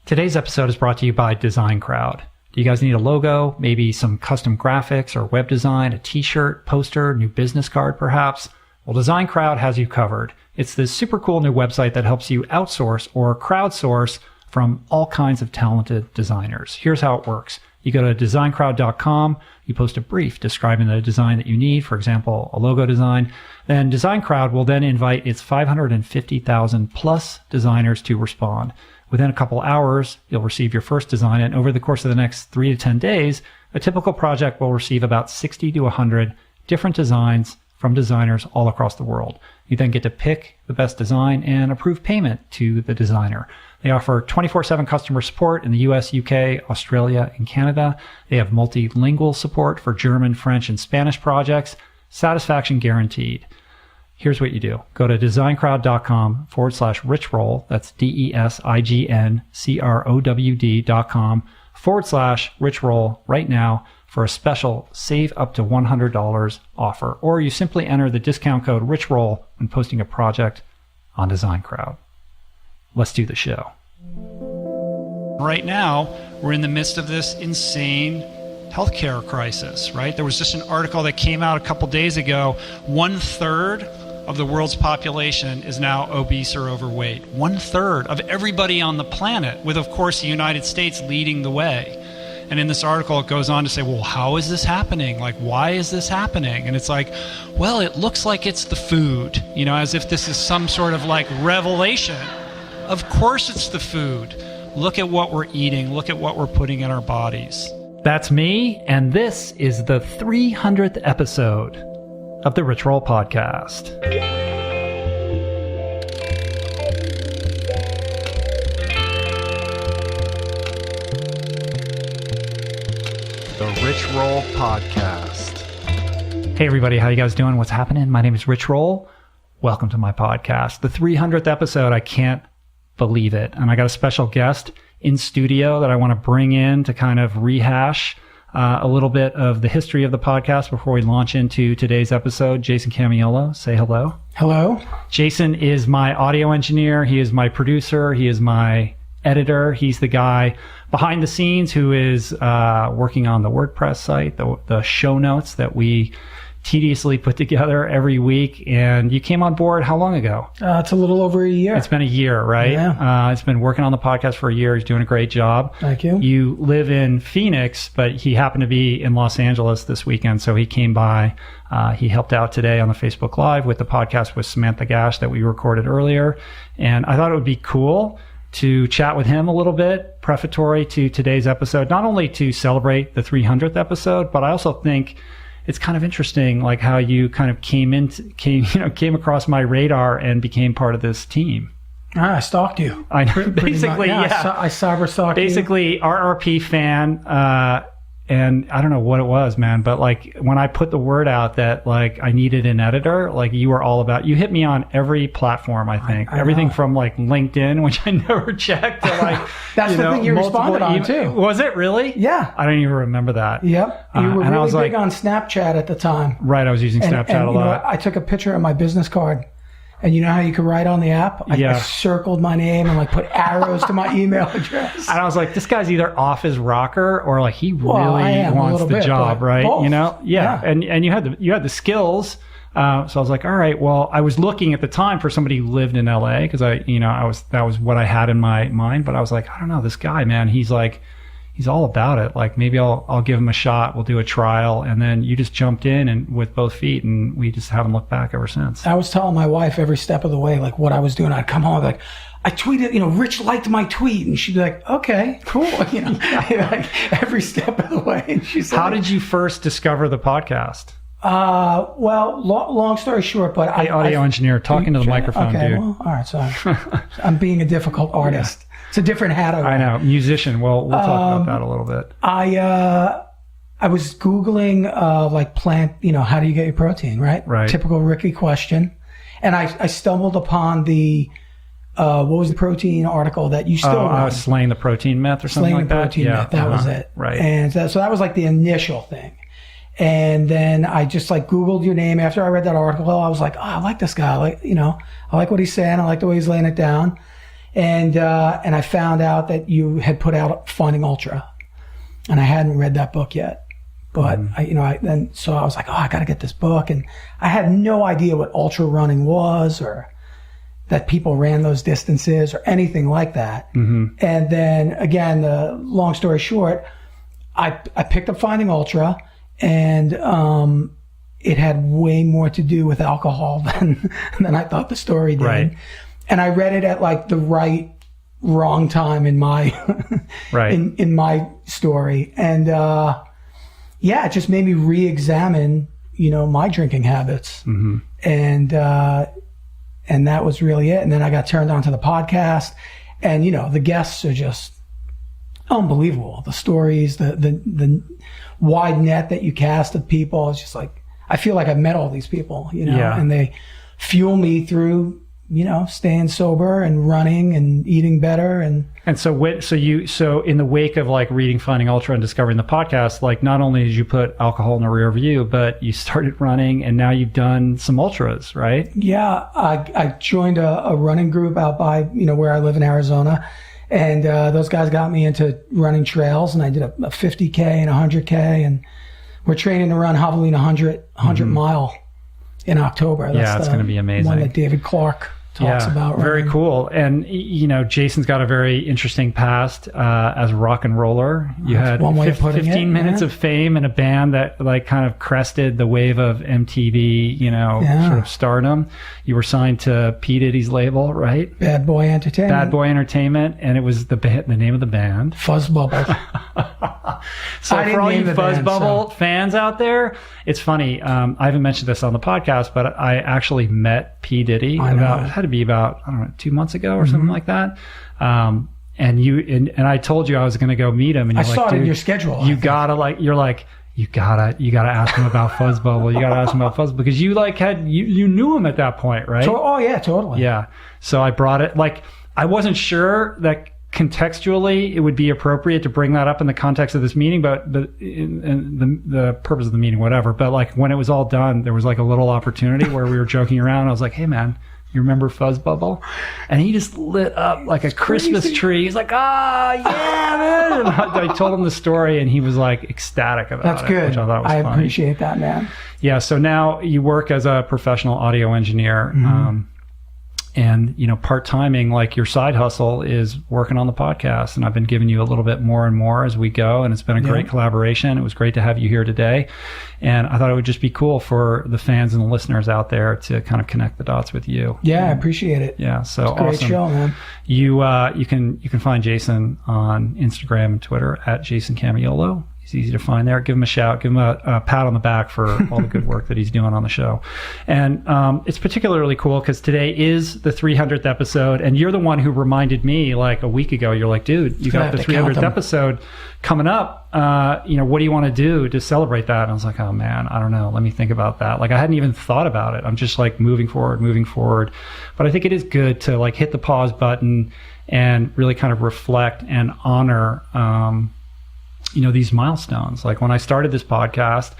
Today's episode is brought to you by Design Crowd. Do you guys need a logo, maybe some custom graphics or web design, a t-shirt, poster, new business card perhaps? Well, Design Crowd has you covered. It's this super cool new website that helps you outsource or crowdsource from all kinds of talented designers. Here's how it works. You go to designcrowd.com, you post a brief describing the design that you need, for example, a logo design. Then Design Crowd will then invite its 550,000 plus designers to respond. Within a couple hours, you'll receive your first design, and over the course of the next 3 to 10 days, a typical project will receive about 60 to 100 different designs from designers all across the world. You then get to pick the best design and approve payment to the designer. They offer 24/7 customer support in the US, UK, Australia, and Canada. They have multilingual support for German, French, and Spanish projects. Satisfaction guaranteed. Here's what you do. Go to designcrowd.com/richroll. That's DESIGNCROWD.com/richroll right now for a special save up to $100 offer. Or you simply enter the discount code richroll when posting a project on Design Crowd. Let's do the show. Right now, we're in the midst of this insane healthcare crisis, right? There was just an article that came out a couple days ago. 1/3 of the world's population is now obese or overweight. 1/3 of everybody on the planet, with, of course, the United States leading the way. And in this article, it goes on to say, well, how is this happening? Like, why is this happening? And it's like, well, it looks like it's the food, you know, as if this is some sort of like revelation. Of course it's the food. Look at what we're eating. Look at what we're putting in our bodies. That's me, and this is the 300th episode of the Rich Roll Podcast. The Rich Roll Podcast. Hey everybody, how you guys doing? What's happening? My name is Rich Roll. Welcome to my podcast. The 300th episode, I can't believe it. And I got a special guest in studio that I want to bring in to kind of rehash a little bit of the history of the podcast before we launch into today's episode. Jason Camiolo, say hello. Hello. Jason is my audio engineer. He is my producer. He is my editor. He's the guy behind the scenes who is working on the WordPress site, the show notes that we tediously put together every week. And you came on board how long ago? It's a little over a year. It's been a year, right? Yeah. It's been working on the podcast for a year. He's doing a great job. Thank you. You live in Phoenix, but he happened to be in Los Angeles this weekend, so he came by. He helped out today on the Facebook Live with the podcast with Samantha Gash that we recorded earlier. And I thought it would be cool to chat with him a little bit, prefatory to today's episode, not only to celebrate the 300th episode, but I also think it's kind of interesting, like how you kind of came across my radar and became part of this team. I stalked you. I know, basically, yeah. I cyber stalked you. Basically, RRP fan, and I don't know what it was, man, but like when I put the word out that like I needed an editor, like you were all about. You hit me on every platform, I think. Everything from like LinkedIn, which I never checked, to like that's the thing you responded on too. Was it really? Yeah. I don't even remember that. Yep. You were really big on Snapchat at the time. Right, I was using Snapchat a lot. I took a picture of my business card. And you know how you could write on the app? I circled my name and like put arrows to my email address. And I was like, this guy's either off his rocker or like he really wants the job, right? Both. You know? Yeah. And you had the skills. So I was like, all right, well, I was looking at the time for somebody who lived in LA because that was what I had in my mind. But I was like, I don't know, this guy, man, he's all about it. Like maybe I'll give him a shot. We'll do a trial. And then you just jumped in and with both feet, and we just haven't looked back ever since. I was telling my wife every step of the way, like what I was doing. I'd come home like, I tweeted, Rich liked my tweet. And she'd be like, okay, cool. Like every step of the way. And she's like, how did you first discover the podcast? Well, long story short, but hey, audio engineer talking to the microphone, okay, dude. Well, all right. So I'm being a difficult artist. Yeah. It's a different hat. I know. Musician. Well, we'll talk about that a little bit. I was Googling, like plant, how do you get your protein, right? Right. Typical Ricky question. And I stumbled upon the, what was the protein article that you still run? Slaying the Protein Myth or something like that? Slaying the Protein Myth. That was it. Right. And so that was like the initial thing. And then I just like Googled your name after I read that article. I was like, oh, I like this guy. I like what he's saying. I like the way he's laying it down. And I found out that you had put out Finding Ultra, and I hadn't read that book yet. But so I was like, oh, I got to get this book. And I had no idea what ultra running was, or that people ran those distances or anything like that. And then again, the long story short, I picked up Finding Ultra, and it had way more to do with alcohol than I thought the story did. Right. And I read it at like the wrong time in my in my story. And it just made me re-examine, my drinking habits. And that was really it. And then I got turned on to the podcast, and the guests are just unbelievable. The stories, the wide net that you cast of people. It's just like, I feel like I've met all these people, and they fuel me through, staying sober and running and eating better. And so in the wake of like reading Finding Ultra and discovering the podcast, like not only did you put alcohol in the rear view, but you started running, and now you've done some ultras, right? Yeah. I joined a running group out by, where I live in Arizona. And those guys got me into running trails, and I did a 50K and 100K, and we're training to run Javelina 100 mile in October. That's going to be amazing. One that David Clark talks about. Running. Very cool. And, Jason's got a very interesting past as a rock and roller. You had 15 minutes of fame in a band that like kind of crested the wave of MTV, sort of stardom. You were signed to P. Diddy's label, right? Bad Boy Entertainment. And it was the name of the band. Fuzzbubble. So for all you Fuzzbubble fans out there, it's funny. I haven't mentioned this on the podcast, but I actually met P. Diddy it had to be about, I don't know, 2 months ago or something like that. And I told you I was going to go meet him, and you're I saw it in your schedule. You gotta ask him about Fuzzbubble. You gotta ask him about Fuzzbubble, because you like you knew him at that point, right? Oh yeah, totally. Yeah. So I brought it. Like, I wasn't sure that contextually it would be appropriate to bring that up in the context of this meeting, but in the purpose of the meeting, whatever. But like when it was all done, there was like a little opportunity where we were joking around. I was like, hey man, you remember Fuzzbubble? And he just lit up like a Christmas tree. He's like, yeah, man. And I told him the story, and he was like ecstatic about it. That's good. Which I thought was funny. Appreciate that, man. Yeah. So now you work as a professional audio engineer. And, part-timing, like your side hustle is working on the podcast. And I've been giving you a little bit more and more as we go. And it's been a great collaboration. It was great to have you here today. And I thought it would just be cool for the fans and the listeners out there to kind of connect the dots with you. Yeah, I appreciate it. Yeah, so it's a great show, man. You can find Jason on Instagram and Twitter at Jason Camiolo. He's easy to find there. Give him a shout. Give him a pat on the back for all the good work that he's doing on the show. And it's particularly cool because today is the 300th episode, and you're the one who reminded me like a week ago. You're like, dude, you got the 300th episode coming up. What do you want to do to celebrate that? And I was like, oh man, I don't know. Let me think about that. Like I hadn't even thought about it. I'm just like moving forward. But I think it is good to like hit the pause button and really kind of reflect and honor these milestones. Like when I started this podcast,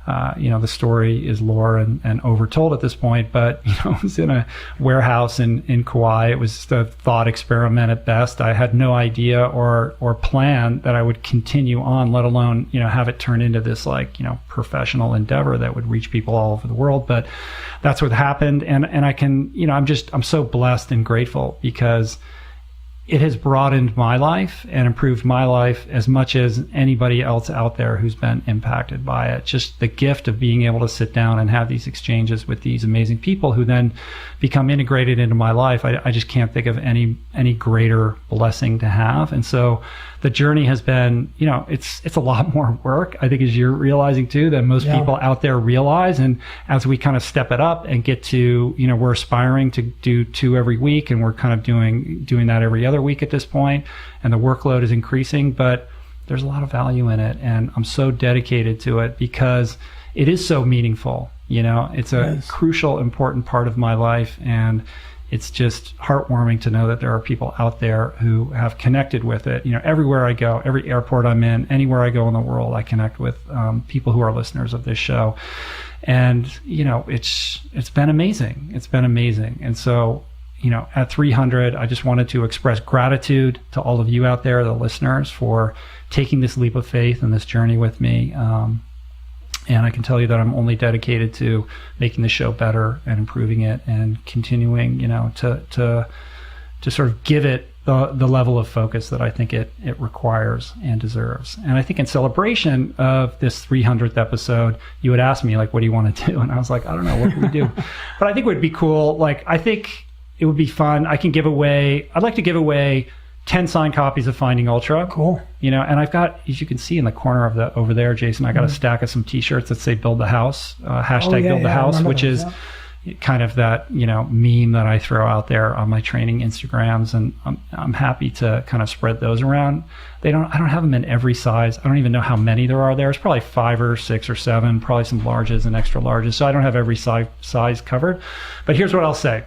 the story is lore and overtold at this point, but it was in a warehouse in Kauai. It was just a thought experiment at best. I had no idea or plan that I would continue on, let alone have it turn into this professional endeavor that would reach people all over the world. But that's what happened, and I can I'm so blessed and grateful because it has broadened my life and improved my life as much as anybody else out there who's been impacted by it. Just the gift of being able to sit down and have these exchanges with these amazing people who then become integrated into my life. I just can't think of any greater blessing to have. And so the journey has been, it's a lot more work, I think, as you're realizing too, than most people out there realize. And as we kind of step it up and get to, we're aspiring to do 2 every week, and we're kind of doing that every other week at this point, and the workload is increasing, but there's a lot of value in it, and I'm so dedicated to it because it is so meaningful. It's a crucial, important part of my life, and it's just heartwarming to know that there are people out there who have connected with it. Everywhere I go, every airport I'm in, anywhere I go in the world, I connect with people who are listeners of this show. And, it's been amazing. It's been amazing. And so, at 300, I just wanted to express gratitude to all of you out there, the listeners, for taking this leap of faith and this journey with me. And I can tell you that I'm only dedicated to making the show better and improving it and continuing, to sort of give it the level of focus that I think it requires and deserves. And I think in celebration of this 300th episode, you would ask me, like, what do you want to do? And I was like, I don't know, what can we do? But I think it would be cool. Like, I think it would be fun. I'd like to give away 10 signed copies of Finding Ultra. Cool. And I've got, as you can see in the corner of over there, Jason, I got a stack of some t-shirts that say Build the House, hashtag Build the House, which is kind of that, meme that I throw out there on my training Instagrams. And I'm happy to kind of spread those around. I don't have them in every size. I don't even know how many there are. There's probably 5 or 6 or 7, probably some larges and extra larges. So I don't have every size covered. But here's what I'll say.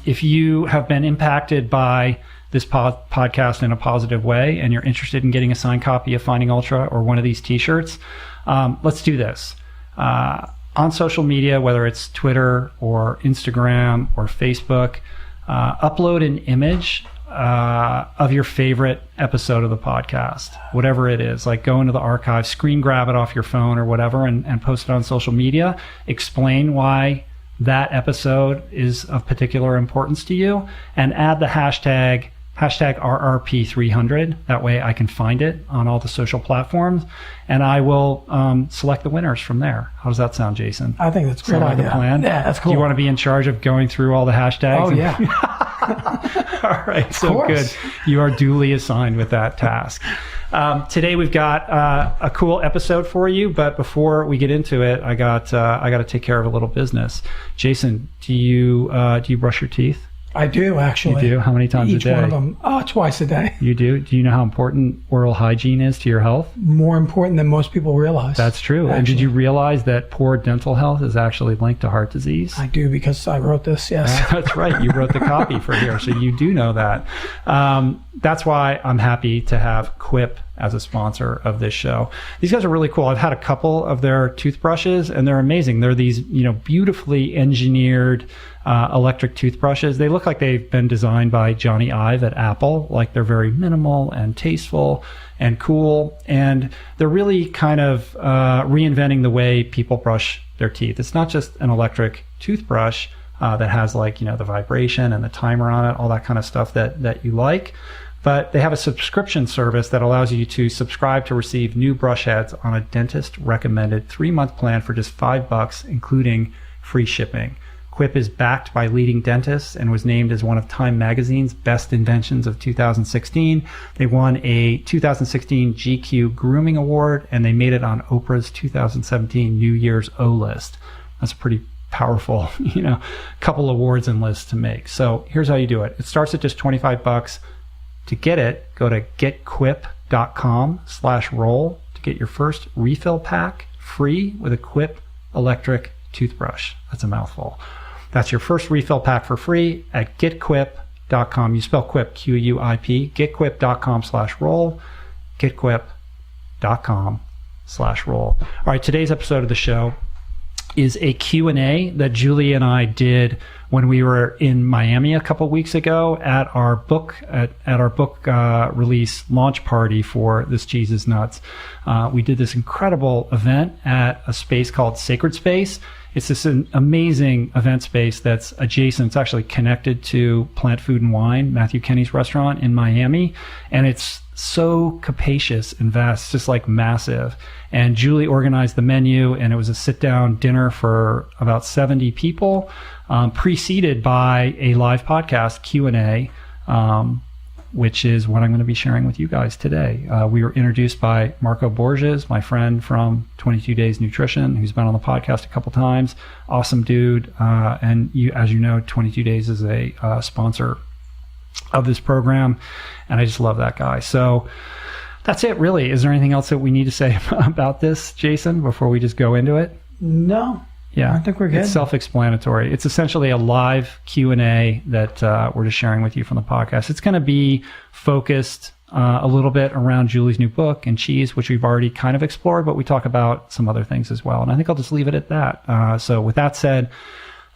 If you have been impacted by this podcast in a positive way and you're interested in getting a signed copy of Finding Ultra or one of these t-shirts, let's do this. On social media, whether it's Twitter or Instagram or Facebook, upload an image of your favorite episode of the podcast, whatever it is. Like, go into the archive, screen grab it off your phone or whatever, and post it on social media. Explain why that episode is of particular importance to you, and add the hashtag RRP300. That way I can find it on all the social platforms, and I will select the winners from there. How does that sound, Jason? I think that's a great idea. Like a plan? Yeah, that's cool. Do you want to be in charge of going through all the hashtags? Oh, yeah. All right, so good. You are duly assigned with that task. Today we've got a cool episode for you, but before we get into it, I got to take care of a little business. Jason, do you brush your teeth? I do, actually. You do? How many times a day? Each one of them. Twice a day. You do? Do you know how important oral hygiene is to your health? More important than most people realize. That's true. Actually. And did you realize that poor dental health is actually linked to heart disease? I do, because I wrote this, yes. That's right. You wrote the copy for here, so you do know that. That's why I'm happy to have Quip as a sponsor of this show. These guys are really cool. I've had a couple of their toothbrushes, and they're amazing. They're these, beautifully engineered electric toothbrushes. They look like they've been designed by Johnny Ive at Apple. Like, they're very minimal and tasteful and cool, and they're really kind of reinventing the way people brush their teeth. It's not just an electric toothbrush that has, like, the vibration and the timer on it, all that kind of stuff that you like. But they have a subscription service that allows you to subscribe to receive new brush heads on a dentist-recommended 3-month plan for just $5, including free shipping. Quip is backed by leading dentists and was named as one of Time Magazine's best inventions of 2016. They won a 2016 GQ Grooming Award, and they made it on Oprah's 2017 New Year's O list. That's a pretty powerful, couple awards and lists to make. So here's how you do it. It starts at just $25. To get it, go to getquip.com/roll to get your first refill pack free with a Quip electric toothbrush. That's a mouthful. That's your first refill pack for free at getquip.com. You spell Quip, Q-U-I-P, getquip.com/roll, getquip.com/roll. All right, today's episode of the show is a Q&A that Julie and I did when we were in Miami a couple weeks ago at our book release launch party for This Cheese is Nuts. We did this incredible event at a space called Sacred Space. It's this amazing event space that's adjacent. It's actually connected to Plant Food and Wine, Matthew Kenny's restaurant in Miami. And it's so capacious and vast, it's just like massive. And Julie organized the menu, and it was a sit-down dinner for about 70 people, preceded by a live podcast Q&A, which is what I'm going to be sharing with you guys today. We were introduced by Marco Borges, my friend from 22 Days Nutrition, who's been on the podcast a couple times. Awesome dude. And as you know, 22 Days is a sponsor of this program, and I just love that guy. So that's it, really. Is there anything else that we need to say about this, Jason, before we just go into it? No. Yeah, I think we're good. It's self-explanatory. It's essentially a live Q&A that we're just sharing with you from the podcast. It's going to be focused a little bit around Julie's new book and cheese, which we've already kind of explored, but we talk about some other things as well. And I think I'll just leave it at that. So with that said,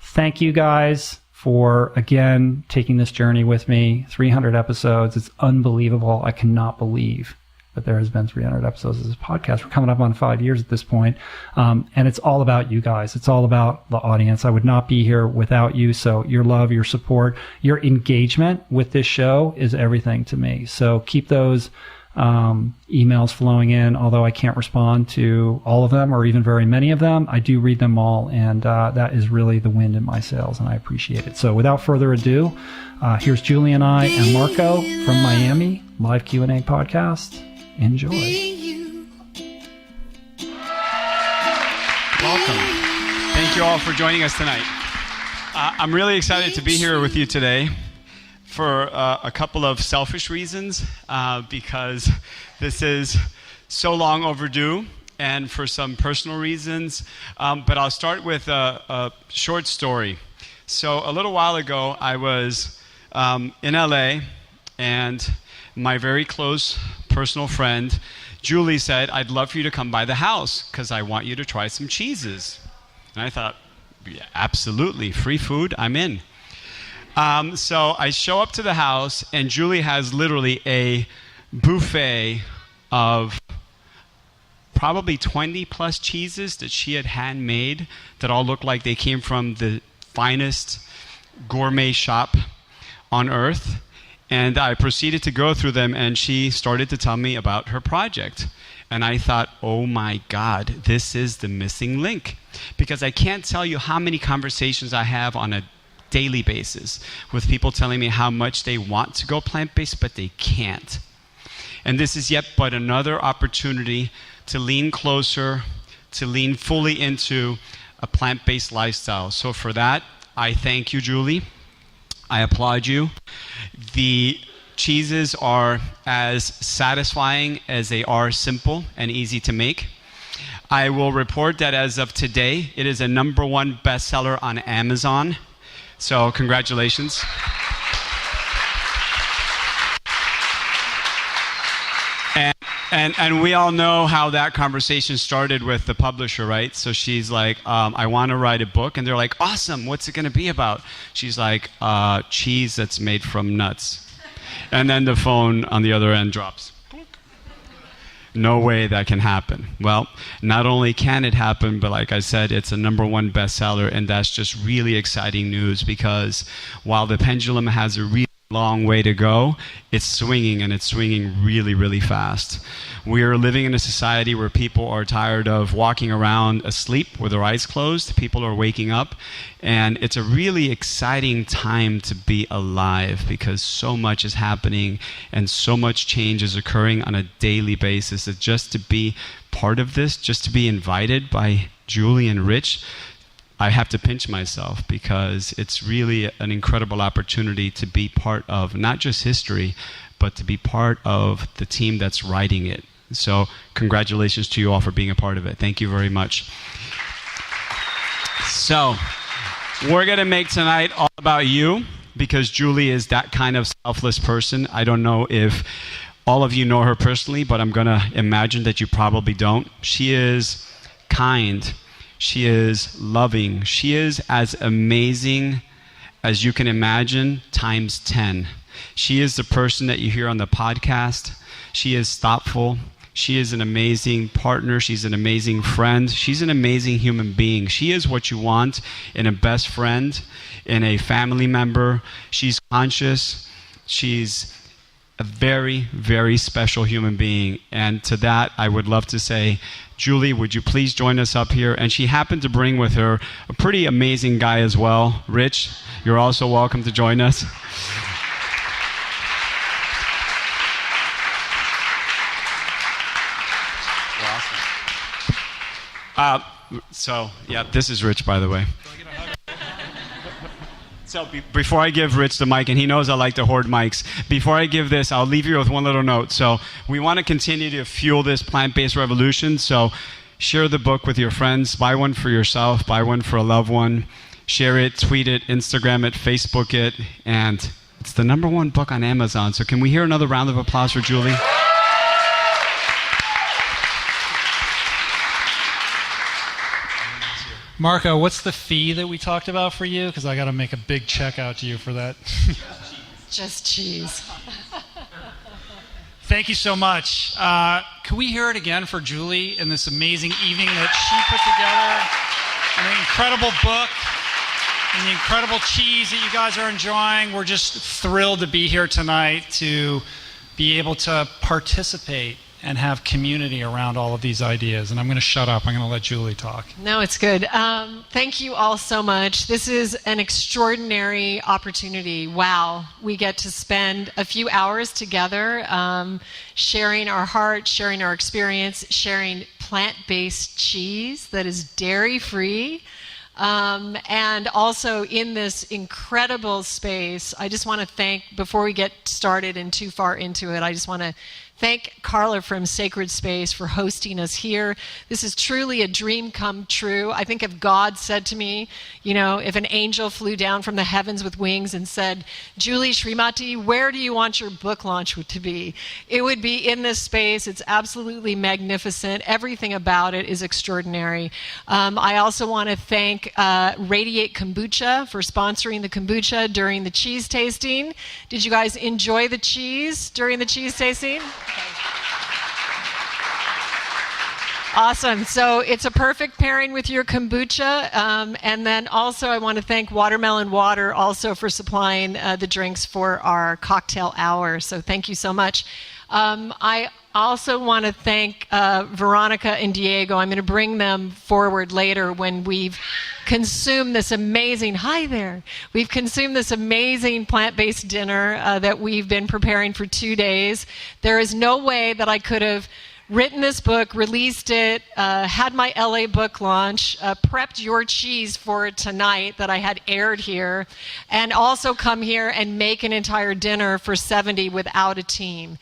thank you guys for, again, taking this journey with me. 300 episodes. It's unbelievable. I cannot believe that there has been 300 episodes of this podcast. We're coming up on 5 years at this point. And it's all about you guys. It's all about the audience. I would not be here without you. So your love, your support, your engagement with this show is everything to me. So keep those emails flowing in. Although I can't respond to all of them or even very many of them, I do read them all. And that is really the wind in my sails, and I appreciate it. So without further ado, here's Julie and I and Marco from Miami, live Q&A podcast. Enjoy. Welcome. Thank you all for joining us tonight. I'm really excited to be here with you today for a couple of selfish reasons, because this is so long overdue, and for some personal reasons. But I'll start with a short story. So a little while ago, I was in LA, and my very close personal friend, Julie, said, I'd love for you to come by the house because I want you to try some cheeses. And I thought, yeah, absolutely, free food, I'm in. So I show up to the house, and Julie has literally a buffet of probably 20 plus cheeses that she had handmade that all looked like they came from the finest gourmet shop on earth. And I proceeded to go through them, and she started to tell me about her project. And I thought, oh my God, this is the missing link. Because I can't tell you how many conversations I have on a daily basis with people telling me how much they want to go plant-based, but they can't. And this is yet but another opportunity to lean closer, to lean fully into a plant-based lifestyle. So for that, I thank you, Julie. I applaud you. The cheeses are as satisfying as they are simple and easy to make. I will report that as of today, it is a #1 bestseller on Amazon. So congratulations. And we all know how that conversation started with the publisher, right? So she's like, I want to write a book. And they're like, awesome, what's it going to be about? She's like, cheese that's made from nuts. And then the phone on the other end drops. No way that can happen. Well, not only can it happen, but like I said, it's a #1 bestseller. And that's just really exciting news, because while the pendulum has a really long way to go, it's swinging, and it's swinging really, really fast. We are living in a society where people are tired of walking around asleep with their eyes closed. People are waking up, and it's a really exciting time to be alive, because so much is happening and so much change is occurring on a daily basis. That just to be part of this, just to be invited by Julie and Rich, I have to pinch myself, because it's really an incredible opportunity to be part of not just history, but to be part of the team that's writing it. So congratulations to you all for being a part of it. Thank you very much. So we're going to make tonight all about you, because Julie is that kind of selfless person. I don't know if all of you know her personally, but I'm going to imagine that you probably don't. She is kind. She is loving. She is as amazing as you can imagine, times 10. She is the person that you hear on the podcast. She is thoughtful. She is an amazing partner. She's an amazing friend. She's an amazing human being. She is what you want in a best friend, in a family member. She's conscious. She's a very, very special human being. And to that, I would love to say, Julie, would you please join us up here? And she happened to bring with her a pretty amazing guy as well. Rich, you're also welcome to join us. So, yeah, this is Rich, by the way. So before I give Rich the mic, and he knows I like to hoard mics, before I give this, I'll leave you with one little note. So we want to continue to fuel this plant-based revolution. So share the book with your friends. Buy one for yourself. Buy one for a loved one. Share it, tweet it, Instagram it, Facebook it. And it's the #1 book on Amazon. So can we hear another round of applause for Julie? Marco, what's the fee that we talked about for you? Because I got to make a big check out to you for that. Just cheese. Thank you so much. Can we hear it again for Julie in this amazing evening that she put together? An incredible book and the incredible cheese that you guys are enjoying. We're just thrilled to be here tonight to be able to participate and have community around all of these ideas. And I'm going to shut up. I'm going to let Julie talk. No, it's good. Thank you all so much. This is an extraordinary opportunity. Wow. We get to spend a few hours together sharing our heart, sharing our experience, sharing plant-based cheese that is dairy-free. And also in this incredible space, I just want to thank, before we get started and too far into it, I just want to thank Carla from Sacred Space for hosting us here. This is truly a dream come true. I think if God said to me, you know, if an angel flew down from the heavens with wings and said, Julie Srimati, where do you want your book launch to be? It would be in this space. It's absolutely magnificent. Everything about it is extraordinary. I also want to thank Radiate Kombucha for sponsoring the kombucha during the cheese tasting. Did you guys enjoy the cheese during the cheese tasting? Awesome. So it's a perfect pairing with your kombucha. And then also I want to thank Watermelon Water also for supplying the drinks for our cocktail hour. So thank you so much. I also want to thank Veronica and Diego. I'm going to bring them forward later when we've consumed this amazing, hi there, we've consumed this amazing plant-based dinner that we've been preparing for 2 days. There is no way that I could have written this book, released it, had my LA book launch, prepped your cheese for it tonight that I had aired here, and also come here and make an entire dinner for 70 without a team.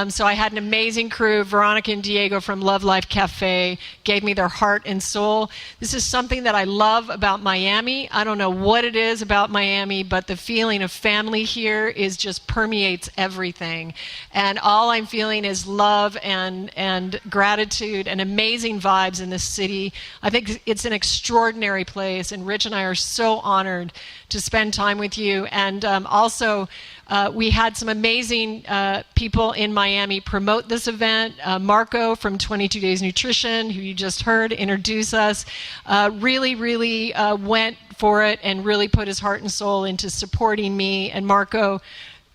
So I had an amazing crew. Veronica and Diego from Love Life Cafe gave me their heart and soul. This is something that I love about Miami. I don't know what it is about Miami, but the feeling of family here is just permeates everything. And all I'm feeling is love and gratitude and amazing vibes in this city. I think it's an extraordinary place, and Rich and I are so honored to spend time with you. And also, we had some amazing people in Miami promote this event. Marco from 22 Days Nutrition, who you just heard introduce us, really went for it and really put his heart and soul into supporting me. And Marco,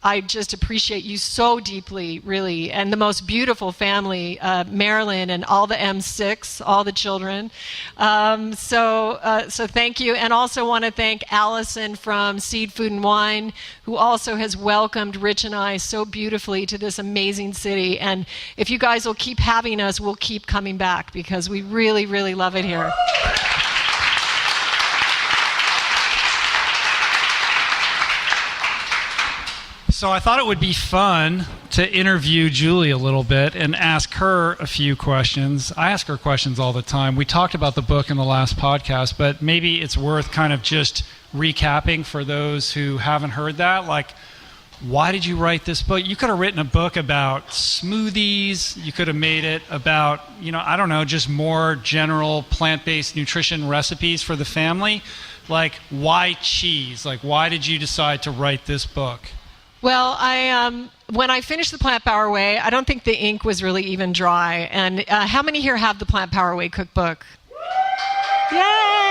I just appreciate you so deeply, really, and the most beautiful family, Marilyn and all the M6, all the children. So thank you, and also want to thank Allison from Seed, Food, and Wine, who also has welcomed Rich and I so beautifully to this amazing city. And if you guys will keep having us, we'll keep coming back because we really love it here. So I thought it would be fun to interview Julie a little bit and ask her a few questions. I ask her questions all the time. We talked about the book in the last podcast, but maybe it's worth kind of just recapping for those who haven't heard that. Like, why did you write this book? You could have written a book about smoothies. You could have made it about, I don't know, just more general plant-based nutrition recipes for the family. Like, why cheese? Like, why did you decide to write this book? Well, when I finished the Plant Power Way, I don't think the ink was really even dry. And how many here have the Plant Power Way cookbook? Yay!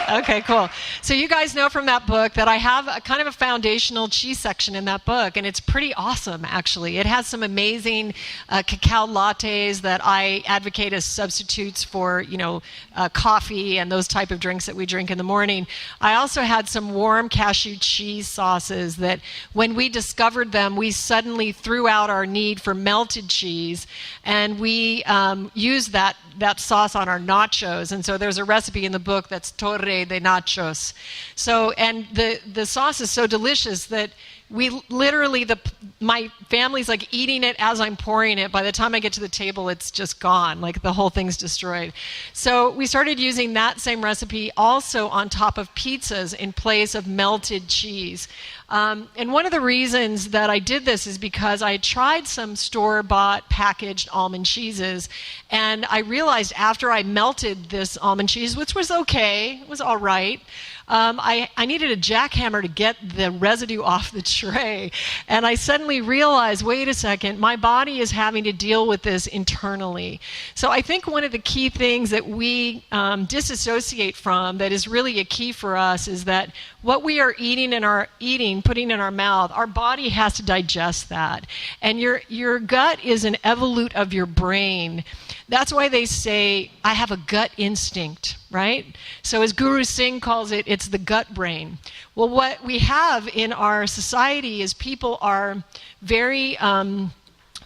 Okay, cool. So you guys know from that book that I have a kind of a foundational cheese section in that book, and it's pretty awesome, actually. It has some amazing cacao lattes that I advocate as substitutes for, coffee and those type of drinks that we drink in the morning. I also had some warm cashew cheese sauces that when we discovered them, we suddenly threw out our need for melted cheese, and we used that sauce on our nachos. And so there's a recipe in the book that's torre de nachos. So, and the sauce is so delicious that we literally, my family's like eating it as I'm pouring it. By the time I get to the table, it's just gone. Like the whole thing's destroyed. So we started using that same recipe also on top of pizzas in place of melted cheese. And one of the reasons that I did this is because I tried some store-bought packaged almond cheeses, and I realized after I melted this almond cheese, which was okay, it was all right, I needed a jackhammer to get the residue off the tray. And I suddenly realized, wait a second, my body is having to deal with this internally. So I think one of the key things that we disassociate from that is really a key for us is that what we are putting in our mouth, our body has to digest that. And your gut is an evolute of your brain. That's why they say, I have a gut instinct, right? So as Guru Singh calls it, it's the gut brain. Well, what we have in our society is people are very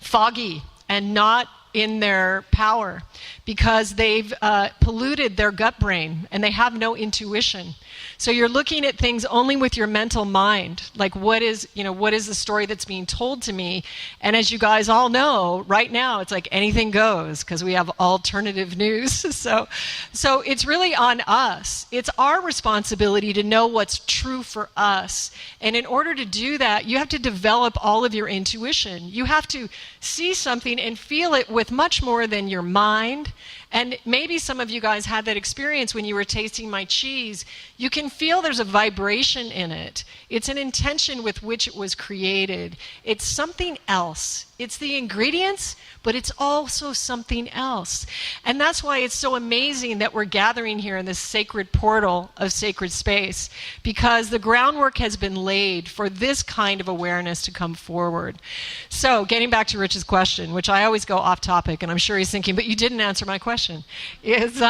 foggy and not in their power because they've polluted their gut brain and they have no intuition. So you're looking at things only with your mental mind, like what is the story that's being told to me? And as you guys all know, right now it's like anything goes because we have alternative news. So it's really on us. It's our responsibility to know what's true for us. And in order to do that, you have to develop all of your intuition. You have to see something and feel it with much more than your mind. And maybe some of you guys had that experience when you were tasting my cheese. You can feel there's a vibration in it. It's an intention with which it was created. It's something else. It's the ingredients, but it's also something else. And that's why it's so amazing that we're gathering here in this sacred portal of sacred space, because the groundwork has been laid for this kind of awareness to come forward. So getting back to Rich's question, which I always go off topic, and I'm sure he's thinking, but you didn't answer my question, is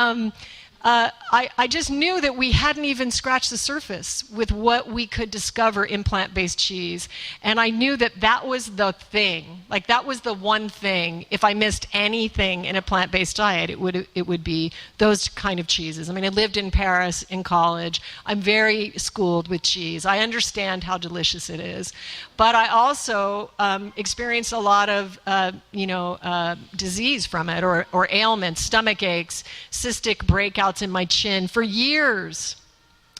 I just knew that we hadn't even scratched the surface with what we could discover in plant-based cheese. And I knew that that was the thing. Like, that was the one thing. If I missed anything in a plant-based diet, it would be those kind of cheeses. I mean, I lived in Paris in college. I'm very schooled with cheese. I understand how delicious it is. But I also experienced a lot of, disease from it, or ailments, stomach aches, cystic breakouts in my chin for years.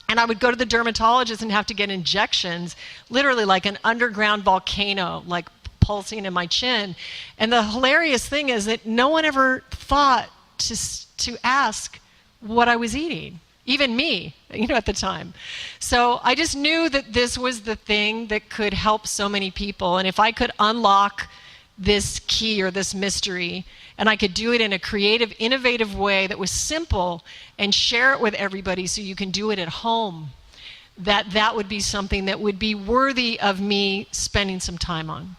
And I would go to the dermatologist and have to get injections, literally like an underground volcano, like pulsing in my chin. And the hilarious thing is that no one ever thought to ask what I was eating, even me, at the time. So I just knew that this was the thing that could help so many people. And if I could unlock this key or this mystery, and I could do it in a creative, innovative way that was simple and share it with everybody so you can do it at home, that would be something that would be worthy of me spending some time on.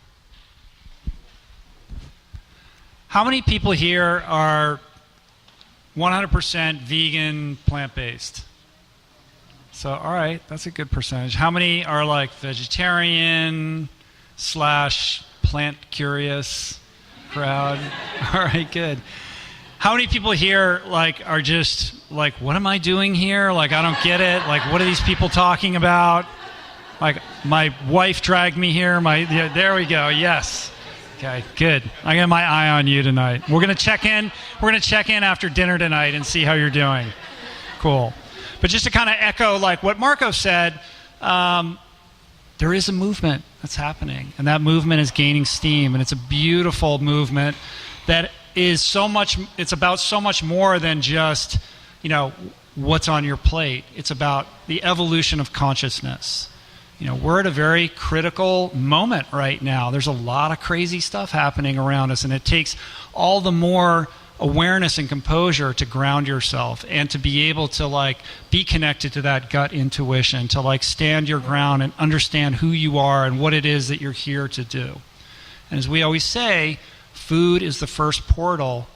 How many people here are 100% vegan, plant-based? So, all right, that's a good percentage. How many are like vegetarian / plant curious crowd? All right, good. How many people here are just like, what am I doing here? Like, I don't get it. Like, what are these people talking about? Like, my wife dragged me here. There we go. Yes. Okay, good. I got my eye on you tonight. We're gonna check in. We're gonna check in after dinner tonight and see how you're doing. Cool. But just to kind of echo like what Marco said, there is a movement that's happening, and that movement is gaining steam, and it's a beautiful movement that is it's about so much more than just, what's on your plate. It's about the evolution of consciousness. We're at a very critical moment right now. There's a lot of crazy stuff happening around us, and it takes all the more awareness and composure to ground yourself and to be able to be connected to that gut intuition, to stand your ground and understand who you are and what it is that you're here to do. And as we always say, food is the first portal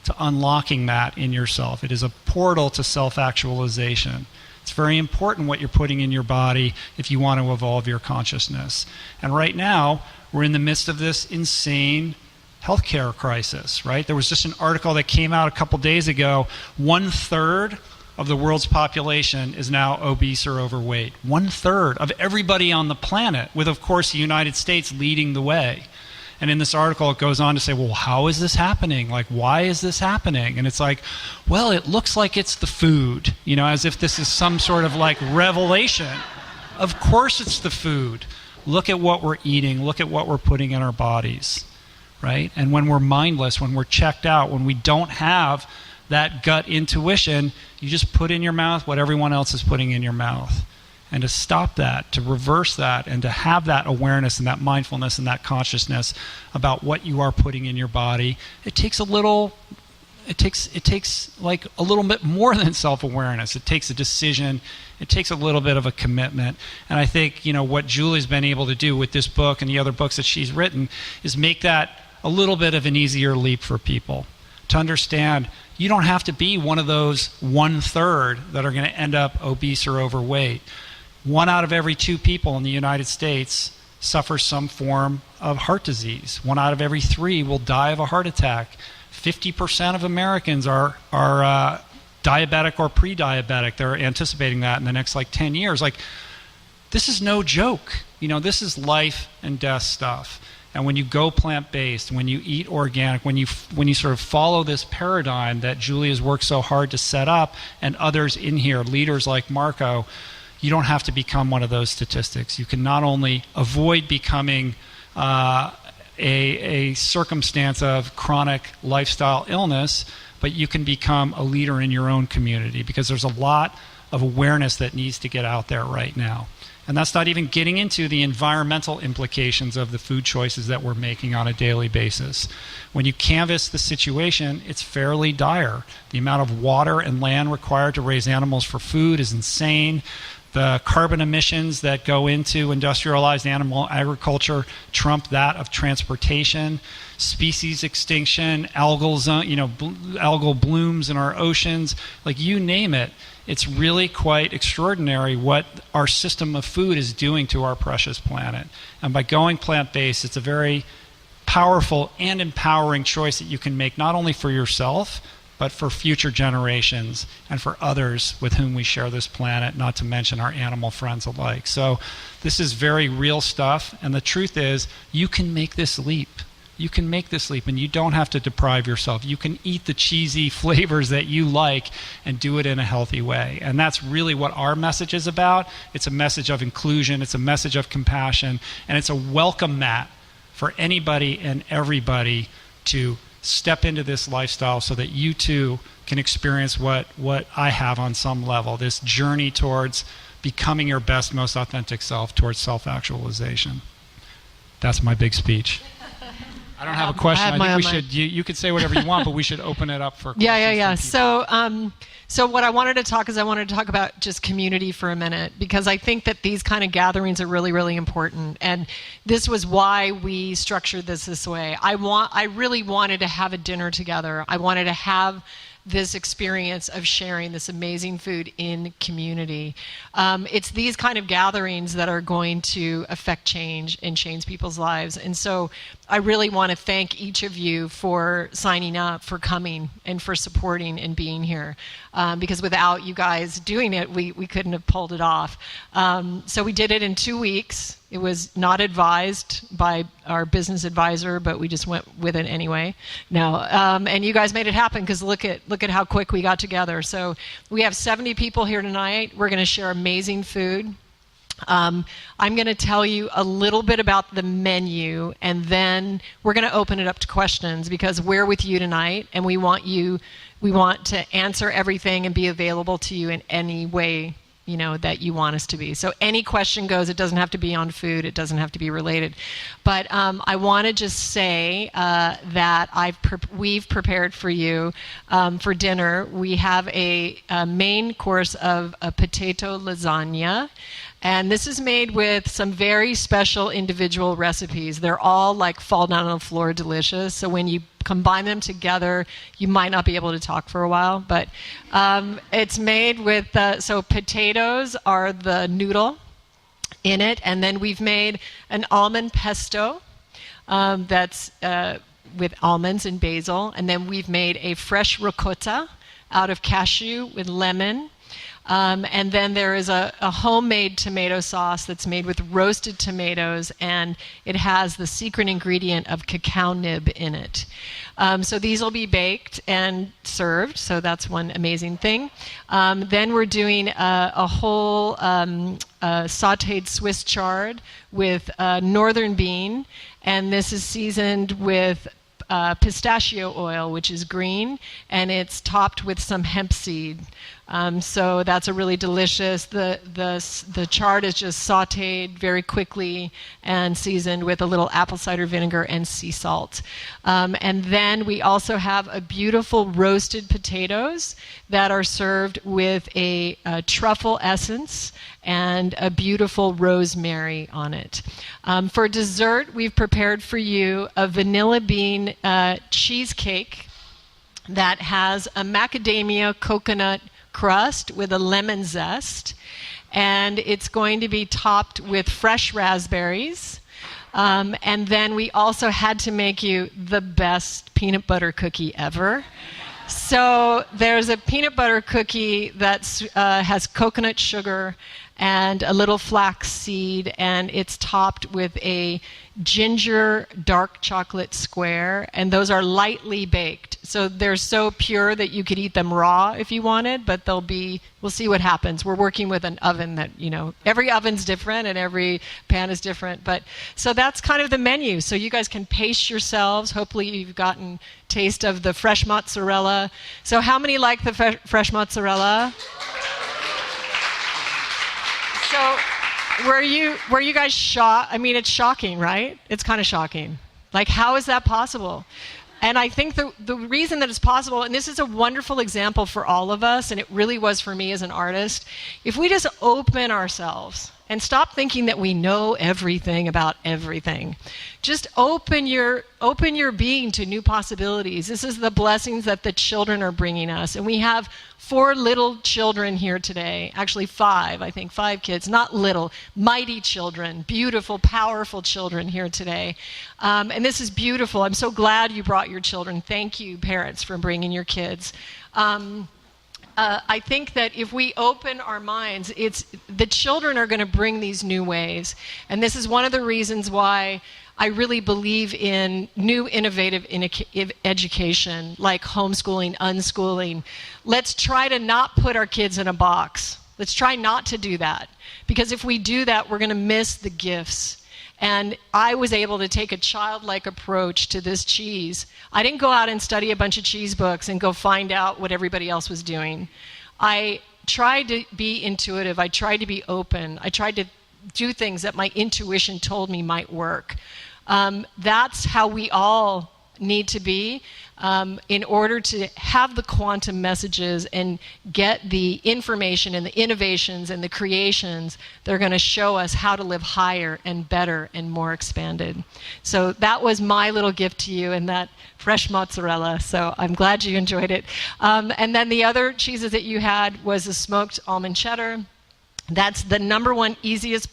to unlocking that in yourself. It is a portal to self-actualization. It's very important what you're putting in your body if you want to evolve your consciousness. And right now, we're in the midst of this insane healthcare crisis, right? There was just an article that came out a couple days ago. 1/3 of the world's population is now obese or overweight. 1/3 of everybody on the planet, with, of course, the United States leading the way. And in this article, it goes on to say, well, how is this happening? Why is this happening? And it's like, well, it looks like it's the food, as if this is some sort of revelation. Of course it's the food. Look at what we're eating. Look at what we're putting in our bodies, right? And when we're mindless, when we're checked out, when we don't have that gut intuition, you just put in your mouth what everyone else is putting in your mouth. And to stop that, to reverse that, and to have that awareness and that mindfulness and that consciousness about what you are putting in your body, it takes like a little bit more than self-awareness. It takes a decision. It takes a little bit of a commitment. And I think, what Julie's been able to do with this book and the other books that she's written is make that a little bit of an easier leap for people to understand you don't have to be one of those 1/3 that are going to end up obese or overweight. 1 out of every 2 people in the United States suffers some form of heart disease. 1 out of every 3 will die of a heart attack. 50% of Americans are diabetic or pre-diabetic. They're anticipating that in the next 10 years. This is no joke. This is life and death stuff. And when you go plant-based, when you eat organic, when you sort of follow this paradigm that Julie has worked so hard to set up, and others in here, leaders like Marco, you don't have to become one of those statistics. You can not only avoid becoming a circumstance of chronic lifestyle illness, but you can become a leader in your own community, because there's a lot of awareness that needs to get out there right now. And that's not even getting into the environmental implications of the food choices that we're making on a daily basis. When you canvass the situation, it's fairly dire. The amount of water and land required to raise animals for food is insane. The carbon emissions that go into industrialized animal agriculture trump that of transportation. Species extinction, algal blooms in our oceans, you name it. It's really quite extraordinary what our system of food is doing to our precious planet. And by going plant-based, it's a very powerful and empowering choice that you can make, not only for yourself, but for future generations and for others with whom we share this planet, not to mention our animal friends alike. So this is very real stuff, and the truth is, you can make this leap. You can make this leap, and you don't have to deprive yourself. You can eat the cheesy flavors that you like and do it in a healthy way. And that's really what our message is about. It's a message of inclusion. It's a message of compassion. And it's a welcome mat for anybody and everybody to step into this lifestyle so that you too can experience what I have on some level, this journey towards becoming your best, most authentic self, towards self-actualization. That's my big speech. I don't have a question. I think we should, you could say whatever you want, but we should open it up for questions. Yeah. So what I wanted to talk about just community for a minute, because I think that these kind of gatherings are really, really important. And this was why we structured this way. I really wanted to have a dinner together. I wanted to have this experience of sharing this amazing food in community. It's these kind of gatherings that are going to affect change and change people's lives. And so I really want to thank each of you for signing up, for coming, and for supporting and being here. Because without you guys doing it, we couldn't have pulled it off. So we did it in 2 weeks. It was not advised by our business advisor, but we just went with it anyway. And you guys made it happen, because look at how quick we got together. So we have 70 people here tonight. We're going to share amazing food. I'm going to tell you a little bit about the menu, and then we're going to open it up to questions, because we're with you tonight, and we want to answer everything and be available to you in any way that you want us to be. So any question goes. It doesn't have to be on food. It doesn't have to be related. But I want to just say that we've prepared for you for dinner. We have a main course of a potato lasagna. And this is made with some very special individual recipes. They're all fall down on the floor delicious. So when you combine them together, you might not be able to talk for a while. But it's made with, so potatoes are the noodle in it. And then we've made an almond pesto that's with almonds and basil. And then we've made a fresh ricotta out of cashew with lemon. And then there is a homemade tomato sauce that's made with roasted tomatoes, and it has the secret ingredient of cacao nib in it. So these will be baked and served, so that's one amazing thing. Then we're doing a whole sautéed Swiss chard with northern bean, and this is seasoned with pistachio oil, which is green, and it's topped with some hemp seed. So that's a really delicious. The chard is just sautéed very quickly and seasoned with a little apple cider vinegar and sea salt. And then we also have a beautiful roasted potatoes that are served with a truffle essence and a beautiful rosemary on it. For dessert, we've prepared for you a vanilla bean cheesecake that has a macadamia coconut crust with a lemon zest, and it's going to be topped with fresh raspberries. And then we also had to make you the best peanut butter cookie ever. So there's a peanut butter cookie that has coconut sugar and a little flax seed, and it's topped with a ginger dark chocolate square, and those are lightly baked. So they're so pure that you could eat them raw if you wanted, but we'll see what happens. We're working with an oven that, every oven's different and every pan is different. But so that's kind of the menu. So you guys can pace yourselves. Hopefully you've gotten taste of the fresh mozzarella. So how many like the fresh mozzarella? So were you guys shocked? I mean, it's shocking, right? It's kind of shocking. Like, how is that possible? And I think the reason that it's possible, and this is a wonderful example for all of us, and it really was for me as an artist, if we just open ourselves and stop thinking that we know everything about everything. Just open your being to new possibilities. This is the blessings that the children are bringing us. And we have 4 little children here today. Actually 5, I think 5 kids, not little, mighty children, beautiful, powerful children here today. And this is beautiful. I'm so glad you brought your children. Thank you, parents, for bringing your kids. I think that if we open our minds, the children are going to bring these new ways. And this is one of the reasons why I really believe in new innovative education, like homeschooling, unschooling. Let's try to not put our kids in a box. Let's try not to do that. Because if we do that, we're going to miss the gifts. And I was able to take a childlike approach to this cheese. I didn't go out and study a bunch of cheese books and go find out what everybody else was doing. I tried to be intuitive. I tried to be open. I tried to do things that my intuition told me might work. That's how we all need to be in order to have the quantum messages and get the information and the innovations and the creations that are going to show us how to live higher and better and more expanded. So that was my little gift to you, and that fresh mozzarella. So I'm glad you enjoyed it. And then the other cheeses that you had was a smoked almond cheddar. That's the #1 easiest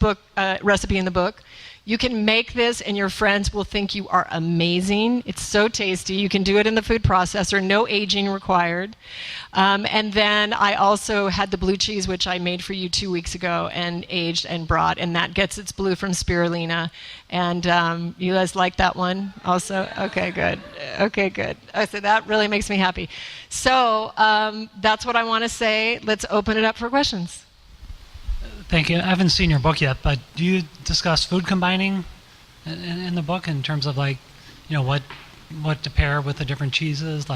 recipe in the book. You can make this and your friends will think you are amazing. It's so tasty. You can do it in the food processor, no aging required. And then I also had the blue cheese, which I made for you 2 weeks ago and aged and brought, and that gets its blue from spirulina. And you guys like that one also? Okay, good. Okay, good. So that really makes me happy. So that's what I want to say. Let's open it up for questions. Thank you. I haven't seen your book yet, but do you discuss food combining in the book in terms of what to pair with the different cheeses,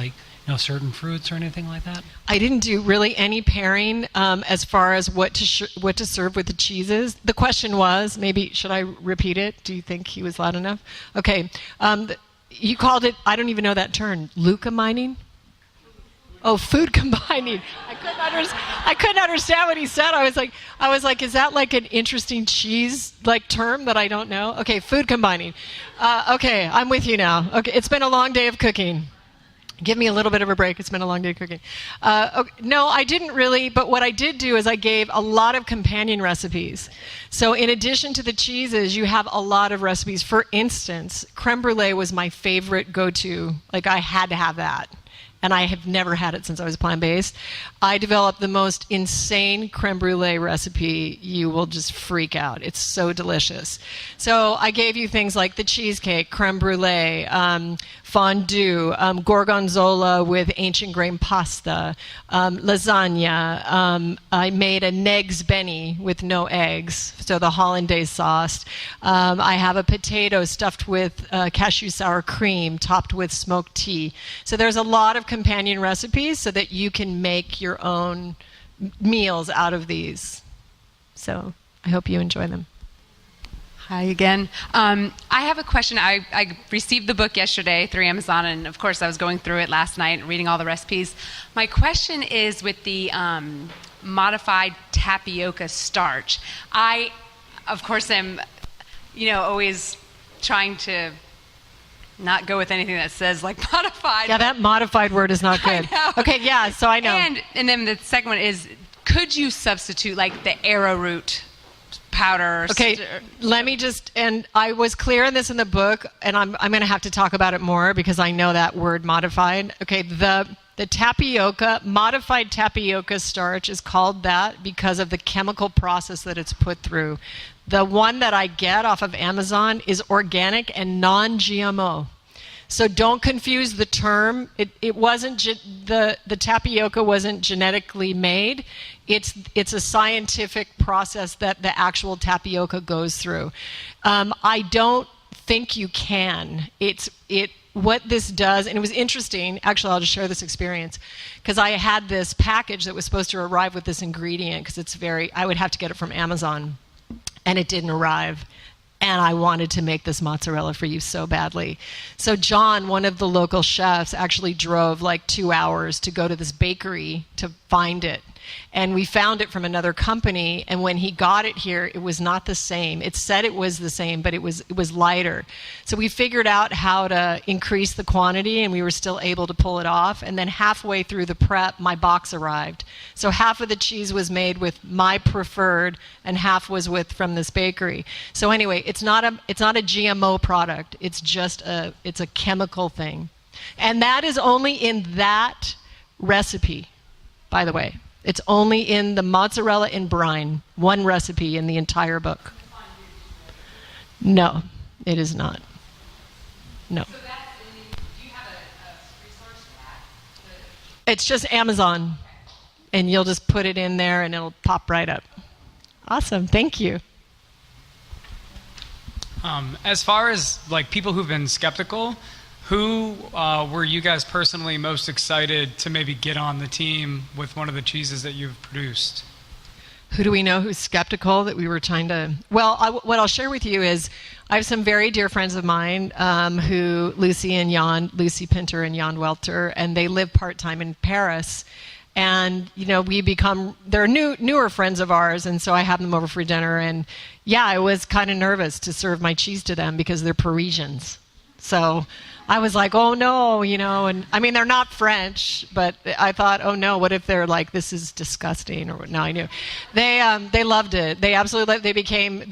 certain fruits or anything like that? I didn't do really any pairing as far as what to serve with the cheeses. The question was, maybe should I repeat it? Do you think he was loud enough? Okay. You called it, I don't even know that term, Luca mining? Oh, food combining. I couldn't understand what he said. I was like, is that like an interesting cheese term that I don't know? Okay, food combining. Okay, I'm with you now. Okay, it's been a long day of cooking. Give me a little bit of a break. It's been a long day of cooking. Okay, no, I didn't really, but what I did do is I gave a lot of companion recipes. So in addition to the cheeses, you have a lot of recipes. For instance, creme brulee was my favorite go-to. I had to have that. and I have never had it since I was plant-based. I developed the most insane creme brulee recipe. You will just freak out. It's so delicious. So I gave you things like the cheesecake, creme brulee, fondue, gorgonzola with ancient grain pasta, lasagna. I made a negs benny with no eggs, so the hollandaise sauce. I have a potato stuffed with cashew sour cream topped with smoked tea. So there's a lot of companion recipes so that you can make your own meals out of these. So I hope you enjoy them. Hi again. I have a question. I received the book yesterday through Amazon, and of course I was going through it last night and reading all the recipes. My question is with the modified tapioca starch. I, of course, am, always trying to not go with anything that says like modified. Yeah, that modified word is not good. I know. Okay, yeah, so I know. And then the second one is, could you substitute like the arrowroot powder? Okay, let me just, and I was clear on this in the book, and I'm going to have to talk about it more because I know that word modified. Okay, the tapioca, modified tapioca starch is called that because of the chemical process that it's put through. The one that I get off of Amazon is organic and non-GMO. So don't confuse the term. It wasn't the tapioca wasn't genetically made. It's a scientific process that the actual tapioca goes through. I don't think you can. What this does, and it was interesting. Actually, I'll just share this experience because I had this package that was supposed to arrive with this ingredient because I would have to get it from Amazon, and it didn't arrive. And I wanted to make this mozzarella for you so badly. So John, one of the local chefs, actually drove like 2 hours to go to this bakery to find it. And we found it from another company, and when he got it here, it was not the same. It said it was the same, but it was lighter. So we figured out how to increase the quantity, and we were still able to pull it off. And then halfway through the prep, my box arrived. So half of the cheese was made with my preferred, and half was from this bakery. So anyway, it's not a GMO product. It's just it's a chemical thing, and that is only in that recipe, by the way. It's only in the mozzarella in brine, one recipe in the entire book. No, it is not. No. So do you have a resource for that? It's just Amazon, and you'll just put it in there and it'll pop right up. Awesome, thank you. As far as like people who've been skeptical, who were you guys personally most excited to maybe get on the team with one of the cheeses that you've produced? Who do we know who's skeptical that we were trying to... Well, what I'll share with you is I have some very dear friends of mine who, Lucy Pinter and Jan Welter, and they live part-time in Paris. And, they're newer friends of ours, and so I have them over for dinner. And yeah, I was kind of nervous to serve my cheese to them because they're Parisians. So I was like, oh no, and I mean, they're not French, but I thought, oh no, what if they're like, this is disgusting, or no, I knew. They loved it. They absolutely loved it. They became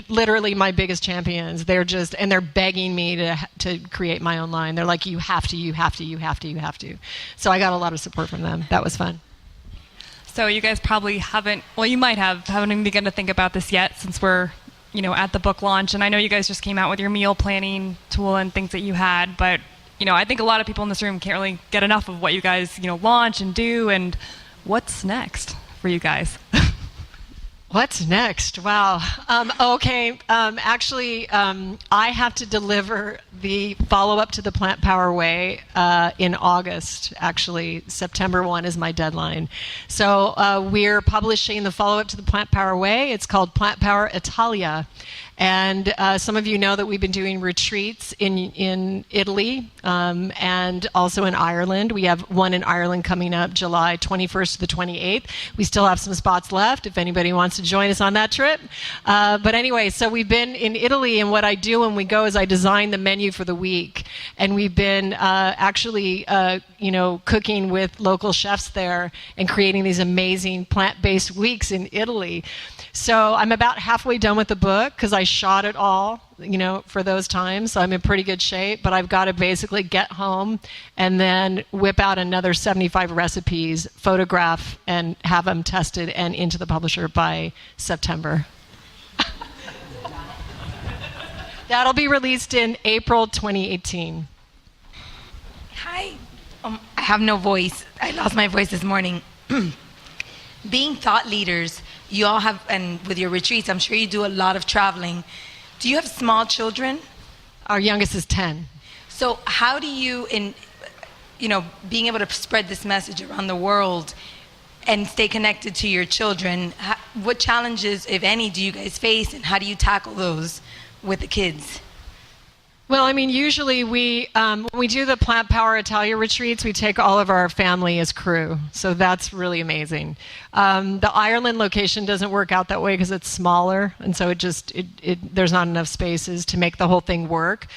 literally my biggest champions. And they're begging me to create my own line. They're like, you have to. So I got a lot of support from them. That was fun. So you guys probably haven't even begun to think about this yet since we're at the book launch. And I know you guys just came out with your meal planning tool and things that you had, but, I think a lot of people in this room can't really get enough of what you guys, launch and do. And what's next for you guys? What's next? Wow. Okay. Actually, I have to deliver the follow-up to the Plant Power Way in August. Actually, September 1 is my deadline. So we're publishing the follow-up to the Plant Power Way. It's called Plant Power Italia. And some of you know that we've been doing retreats in Italy and also in Ireland. We have one in Ireland coming up July 21st to the 28th. We still have some spots left if anybody wants to join us on that trip. But anyway, so we've been in Italy, and what I do when we go is I design the menu for the week. And we've been actually, cooking with local chefs there and creating these amazing plant-based weeks in Italy. So I'm about halfway done with the book because I shot it all. for those times. So I'm in pretty good shape, but I've got to basically get home and then whip out another 75 recipes, photograph, and have them tested and into the publisher by September. That'll be released in April 2018. Hi. I have no voice. I lost my voice this morning. Being thought leaders, you all have, and with your retreats, I'm sure you do a lot of traveling. Do you have small children? Our youngest is 10. So how do you, being able to spread this message around the world and stay connected to your children, what challenges, if any, do you guys face, and how do you tackle those with the kids? Well, I mean, usually when we do the Plant Power Italia retreats, we take all of our family as crew. So that's really amazing. The Ireland location doesn't work out that way because it's smaller. And so there's not enough spaces to make the whole thing work.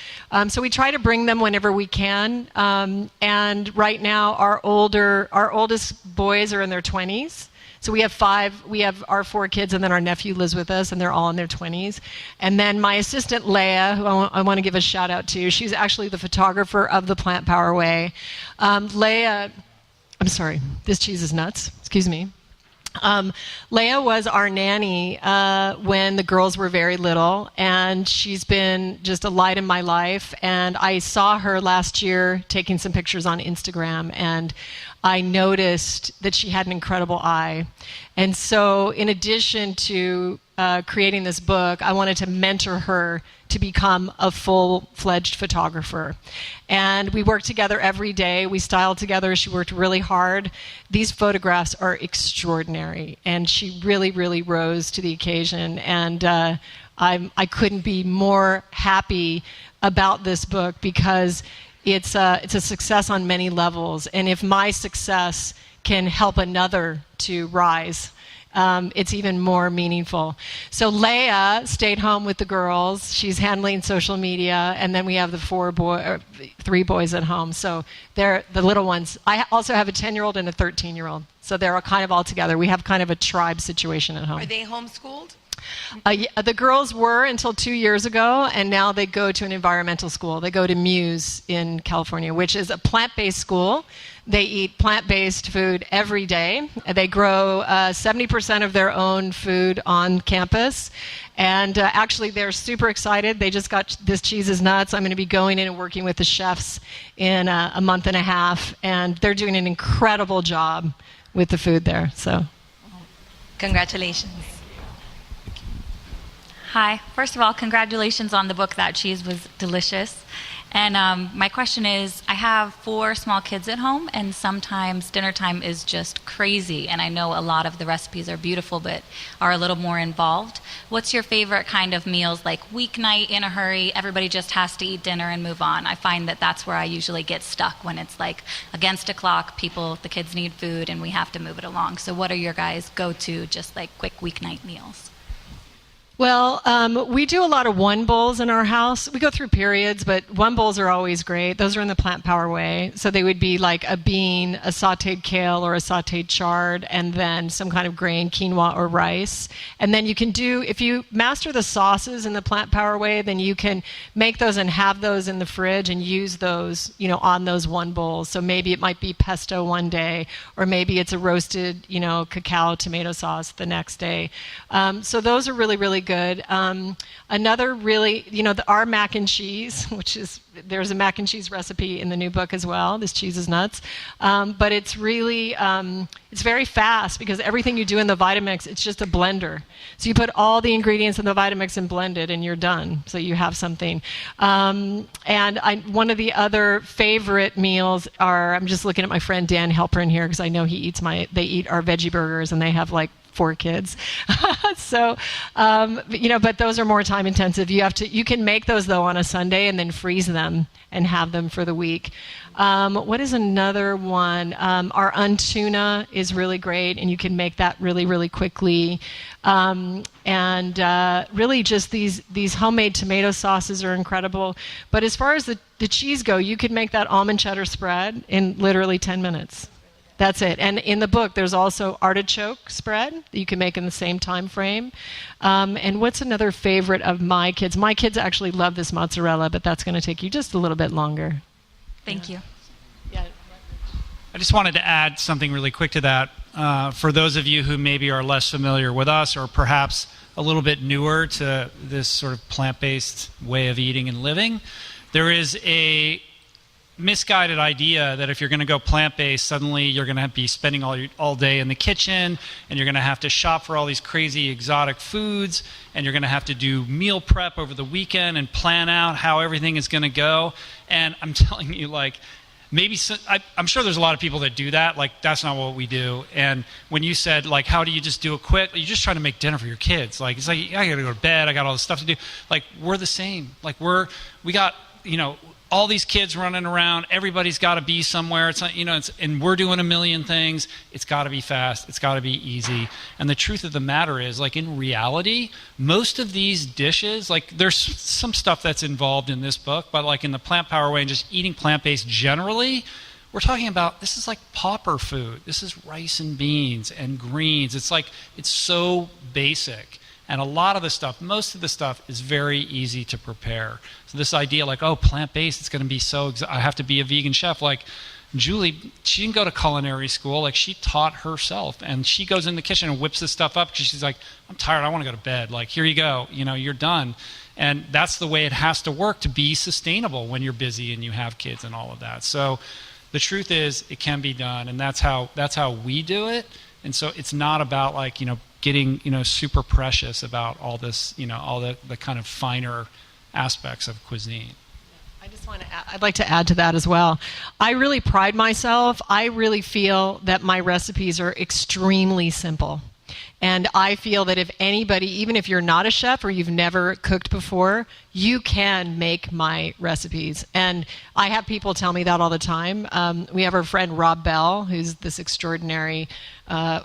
So we try to bring them whenever we can. And right now, our oldest boys are in their 20s. So we have 5, we have our 4 kids, and then our nephew lives with us, and they're all in their 20s. And then my assistant, Leah, who I want to give a shout out to, she's actually the photographer of the Plant Power Way. Leah, I'm sorry, this cheese is nuts, excuse me. Leah was our nanny when the girls were very little, and she's been just a light in my life. And I saw her last year taking some pictures on Instagram, and I noticed that she had an incredible eye. And so in addition to creating this book, I wanted to mentor her to become a full-fledged photographer. And we worked together every day. We styled together. She worked really hard. These photographs are extraordinary, and she really, really rose to the occasion. And I couldn't be more happy about this book because it's a success on many levels. And if my success can help another to rise, it's even more meaningful. So Leah stayed home with the girls. She's handling social media, and then we have the 3 boys at home. So they're the little ones. I also have a 10-year-old and a 13-year-old. So they're kind of all together. We have kind of a tribe situation at home. Are they homeschooled? The girls were until 2 years ago, and now they go to an environmental school. They go to Muse in California, which is a plant-based school. They eat plant-based food every day. They grow 70% of their own food on campus. And actually, they're super excited. They just got this cheese is nuts. I'm going to be going in and working with the chefs in a month and a half. And they're doing an incredible job with the food there. So, congratulations. Hi. First of all, congratulations on the book. That cheese was delicious. And my question is, I have 4 small kids at home, and sometimes dinner time is just crazy. And I know a lot of the recipes are beautiful, but are a little more involved. What's your favorite kind of meals, like weeknight, in a hurry, everybody just has to eat dinner and move on? I find that that's where I usually get stuck, when it's like against a clock, the kids need food, and we have to move it along. So what are your guys' go-to, just like quick weeknight meals? Well, we do a lot of one bowls in our house. We go through periods, but one bowls are always great. Those are in the Plant Power Way. So they would be like a bean, a sauteed kale, or a sauteed chard, and then some kind of grain, quinoa or rice. And then you can if you master the sauces in the Plant Power Way, then you can make those and have those in the fridge and use those, on those one bowls. So maybe it might be pesto one day, or maybe it's a roasted, cacao tomato sauce the next day. So those are really, really good. Another really, our mac and cheese, there's a mac and cheese recipe in the new book as well. This cheese is nuts. But it's really, it's very fast because everything you do in the Vitamix, it's just a blender. So you put all the ingredients in the Vitamix and blend it, and you're done. So you have something. And one of the other favorite meals I'm just looking at my friend Dan Halperin here because I know they eat our veggie burgers, and they have like 4 kids. So, but those are more time intensive. You can make those though on a Sunday and then freeze them and have them for the week. What is another one? Our untuna is really great, and you can make that really, really quickly. Really just these homemade tomato sauces are incredible. But as far as the cheese go, you could make that almond cheddar spread in literally 10 minutes. That's it. And in the book, there's also artichoke spread that you can make in the same time frame. And what's another favorite of my kids? My kids actually love this mozzarella, but that's going to take you just a little bit longer. Thank you. Yeah. I just wanted to add something really quick to that. For those of you who maybe are less familiar with us or perhaps a little bit newer to this sort of plant-based way of eating and living, there is a misguided idea that if you're going to go plant-based, suddenly you're going to be spending all day in the kitchen, and you're going to have to shop for all these crazy exotic foods, and you're going to have to do meal prep over the weekend and plan out how everything is going to go. And I'm telling you, like, I'm sure there's a lot of people that do that. Like, that's not what we do. And when you said, like, how do you just do it quick? You're just trying to make dinner for your kids. Like, it's like, I got to go to bed. I got all this stuff to do. Like, we're the same. Like, we got, all these kids running around. Everybody's got to be somewhere. It's not, and we're doing a million things. It's got to be fast. It's got to be easy. And the truth of the matter is, like, in reality, most of these dishes, like, there's some stuff that's involved in this book, but like in the plant power way and just eating plant-based generally, we're talking about, this is like pauper food. This is rice and beans and greens. It's like, it's so basic. And a lot of the stuff, most of the stuff is very easy to prepare. So this idea like, oh, plant-based, it's going to be I have to be a vegan chef. Like, Julie, she didn't go to culinary school. Like, she taught herself. And she goes in the kitchen and whips this stuff up because she's like, I'm tired. I want to go to bed. Like, here you go. You're done. And that's the way it has to work to be sustainable when you're busy and you have kids and all of that. So the truth is, it can be done. And that's how we do it. And so it's not about, like, getting super precious about all this, all the kind of finer aspects of cuisine. I'd like to add to that as well. I really pride myself. I really feel that my recipes are extremely simple. And I feel that if anybody, even if you're not a chef or you've never cooked before, you can make my recipes. And I have people tell me that all the time. We have our friend Rob Bell, who's this extraordinary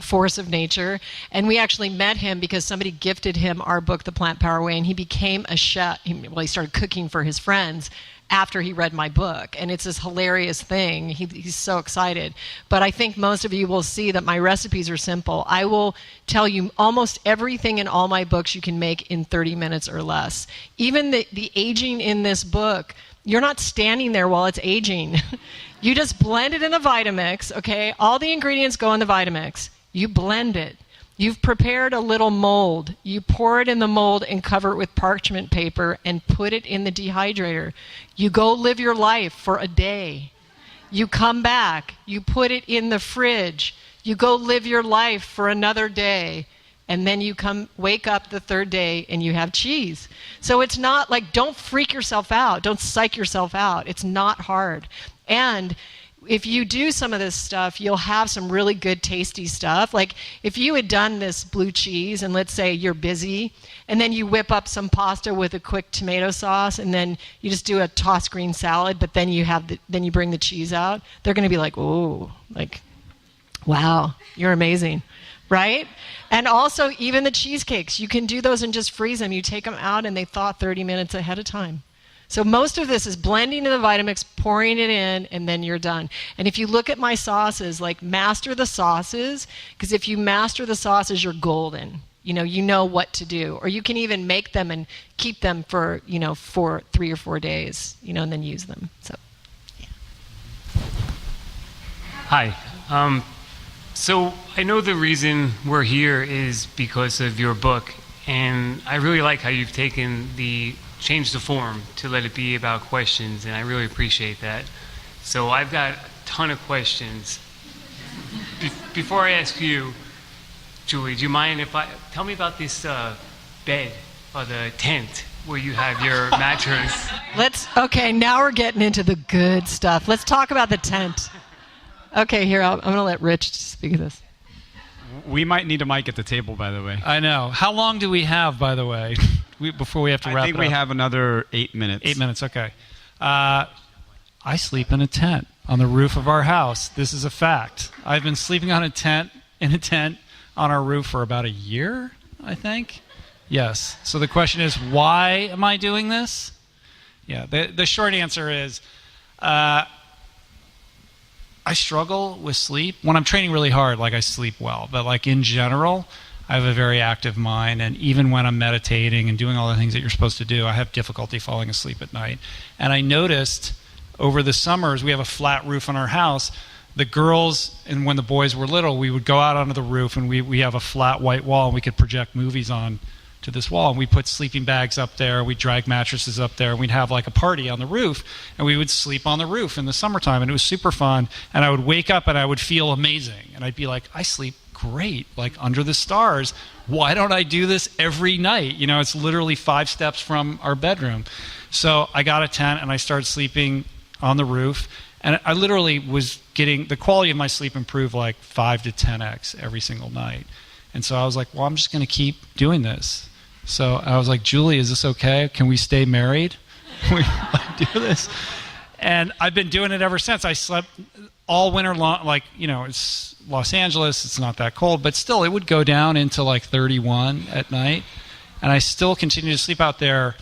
force of nature. And we actually met him because somebody gifted him our book, The Plant Power Way, and he became a chef. He started cooking for his friends after he read my book, and it's this hilarious thing. He's so excited. But I think most of you will see that my recipes are simple. I will tell you almost everything in all my books you can make in 30 minutes or less. Even the aging in this book, you're not standing there while it's aging. You just blend it in the Vitamix, okay? All the ingredients go in the Vitamix. You blend it. You've prepared a little mold. You pour it in the mold and cover it with parchment paper and put it in the dehydrator. You go live your life for a day. You come back. You put it in the fridge. You go live your life for another day. And then you wake up the third day and you have cheese. So it's not like, don't freak yourself out. Don't psych yourself out. It's not hard. And if you do some of this stuff, you'll have some really good, tasty stuff. Like if you had done this blue cheese, and let's say you're busy, and then you whip up some pasta with a quick tomato sauce, and then you just do a tossed green salad, but then you bring the cheese out, they're going to be like, "Ooh, like, wow, you're amazing," right? And also, even the cheesecakes, you can do those and just freeze them. You take them out, and they thaw 30 minutes ahead of time. So most of this is blending in the Vitamix, pouring it in, and then you're done. And if you look at my sauces, like master the sauces, because if you master the sauces, you're golden. You know what to do. Or you can even make them and keep them for 3 or 4 days, and then use them. So, yeah. Hi. So I know the reason we're here is because of your book, and I really like how you've changed the form to let it be about questions, and I really appreciate that. So I've got a ton of questions. Before I ask you, Julie, do you mind if tell me about this bed or the tent where you have your mattress? Okay, now we're getting into the good stuff. Let's talk about the tent. Okay, here, I'm going to let Rich speak of this. We might need a mic at the table, by the way. I know. How long do we have, by the way, before we have to wrap it up? I think we have another 8 minutes. 8 minutes, okay. I sleep in a tent on the roof of our house. This is a fact. I've been sleeping in a tent on our roof for about a year, I think. Yes. So the question is, why am I doing this? Yeah, the short answer is, I I struggle with sleep. When I'm training really hard, like I sleep well, but like in general, I have a very active mind, and even when I'm meditating and doing all the things that you're supposed to do, I have difficulty falling asleep at night. And I noticed over the summers, we have a flat roof on our house. The girls, and when the boys were little, we would go out onto the roof, and we have a flat white wall, and we could project movies on to this wall, and we put sleeping bags up there, we'd drag mattresses up there, and we'd have like a party on the roof, and we would sleep on the roof in the summertime, and it was super fun. And I would wake up and I would feel amazing, and I'd be like, I sleep great, like under the stars. Why don't I do this every night? You know, it's literally 5 steps from our bedroom. So I got a tent and I started sleeping on the roof, and I literally was getting the quality of my sleep improved like 5 to 10x every single night. And so I was like, well, I'm just going to keep doing this. So I was like, Julie, is this okay? Can we stay married? Can we do this? And I've been doing it ever since. I slept all winter long, like, you know, it's Los Angeles, it's not that cold, but still it would go down into like 31 at night. And I still continue to sleep out there.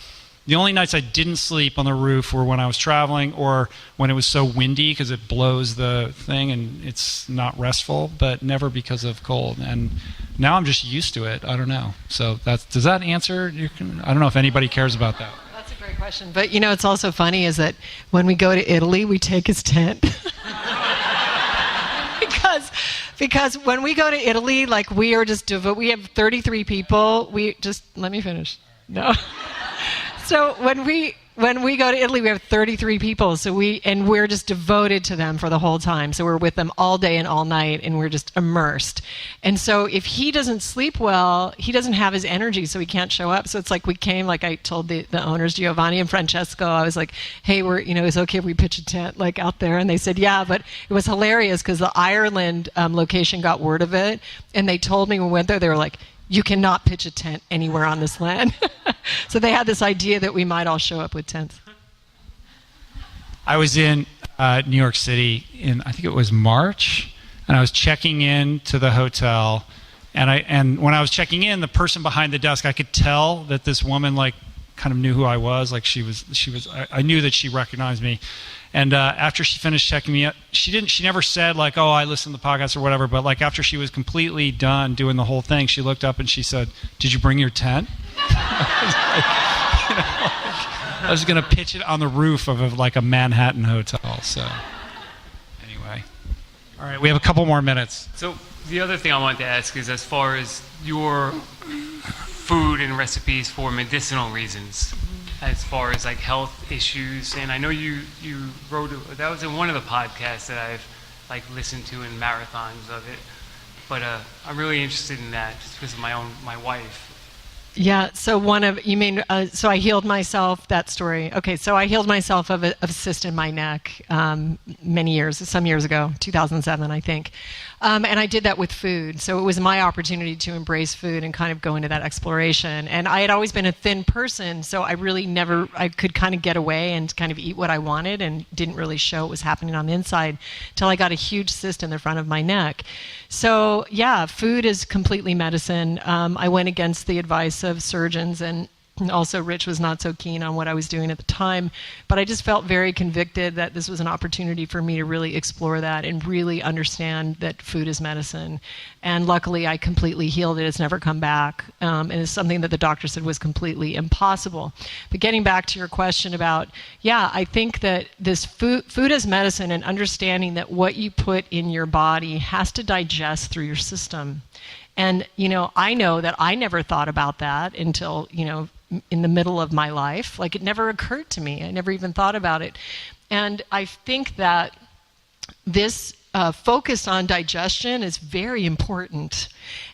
The only nights I didn't sleep on the roof were when I was traveling or when it was so windy because it blows the thing and it's not restful, but never because of cold. And now I'm just used to it. I don't know. So does that answer? I don't know if anybody cares about that. That's a great question. But you know, it's also funny is that when we go to Italy, we take his tent. Because when we go to Italy, like we are just we have 33 people. Let me finish. No. So when we go to Italy, we have 33 people. So we're just devoted to them for the whole time. So we're with them all day and all night, and we're just immersed. And so if he doesn't sleep well, he doesn't have his energy, so he can't show up. So it's like we came, like I told the owners, Giovanni and Francesco, I was like, hey, it's okay if we pitch a tent like out there. And they said, yeah, but it was hilarious because the Ireland location got word of it, and they told me when we went there, they were like, you cannot pitch a tent anywhere on this land. So they had this idea that we might all show up with tents. I was in New York City in, I think it was March, and I was checking in to the hotel, and when I was checking in, the person behind the desk, I could tell that this woman like kind of knew who I was. Like I knew that she recognized me. And after she finished checking me out, she never said like, oh, I listened to the podcast or whatever, but like after she was completely done doing the whole thing, she looked up and she said, did you bring your tent? I was going to pitch it on the roof of like a Manhattan hotel. So anyway, all right, we have a couple more minutes. So the other thing I wanted to ask is as far as your food and recipes for medicinal reasons, as far as like health issues, and I know you wrote that was in one of the podcasts that I've like listened to in marathons of it, but I'm really interested in that just because of my wife. Yeah. So so I healed myself. That story. Okay. So I healed myself of a cyst in my neck some years ago, 2007, I think. And I did that with food. So it was my opportunity to embrace food and kind of go into that exploration. And I had always been a thin person, so I could kind of get away and kind of eat what I wanted and didn't really show what was happening on the inside till I got a huge cyst in the front of my neck. So yeah, food is completely medicine. I went against the advice of surgeons, and also Rich was not so keen on what I was doing at the time, but I just felt very convicted that this was an opportunity for me to really explore that and really understand that food is medicine. And luckily I completely healed it. It's never come back. And it's something that the doctor said was completely impossible. But getting back to your question about, I think that this food as medicine and understanding that what you put in your body has to digest through your system. And, I know that I never thought about that until, in the middle of my life. Like it never occurred to me. I never even thought about it. And I think that this focus on digestion is very important.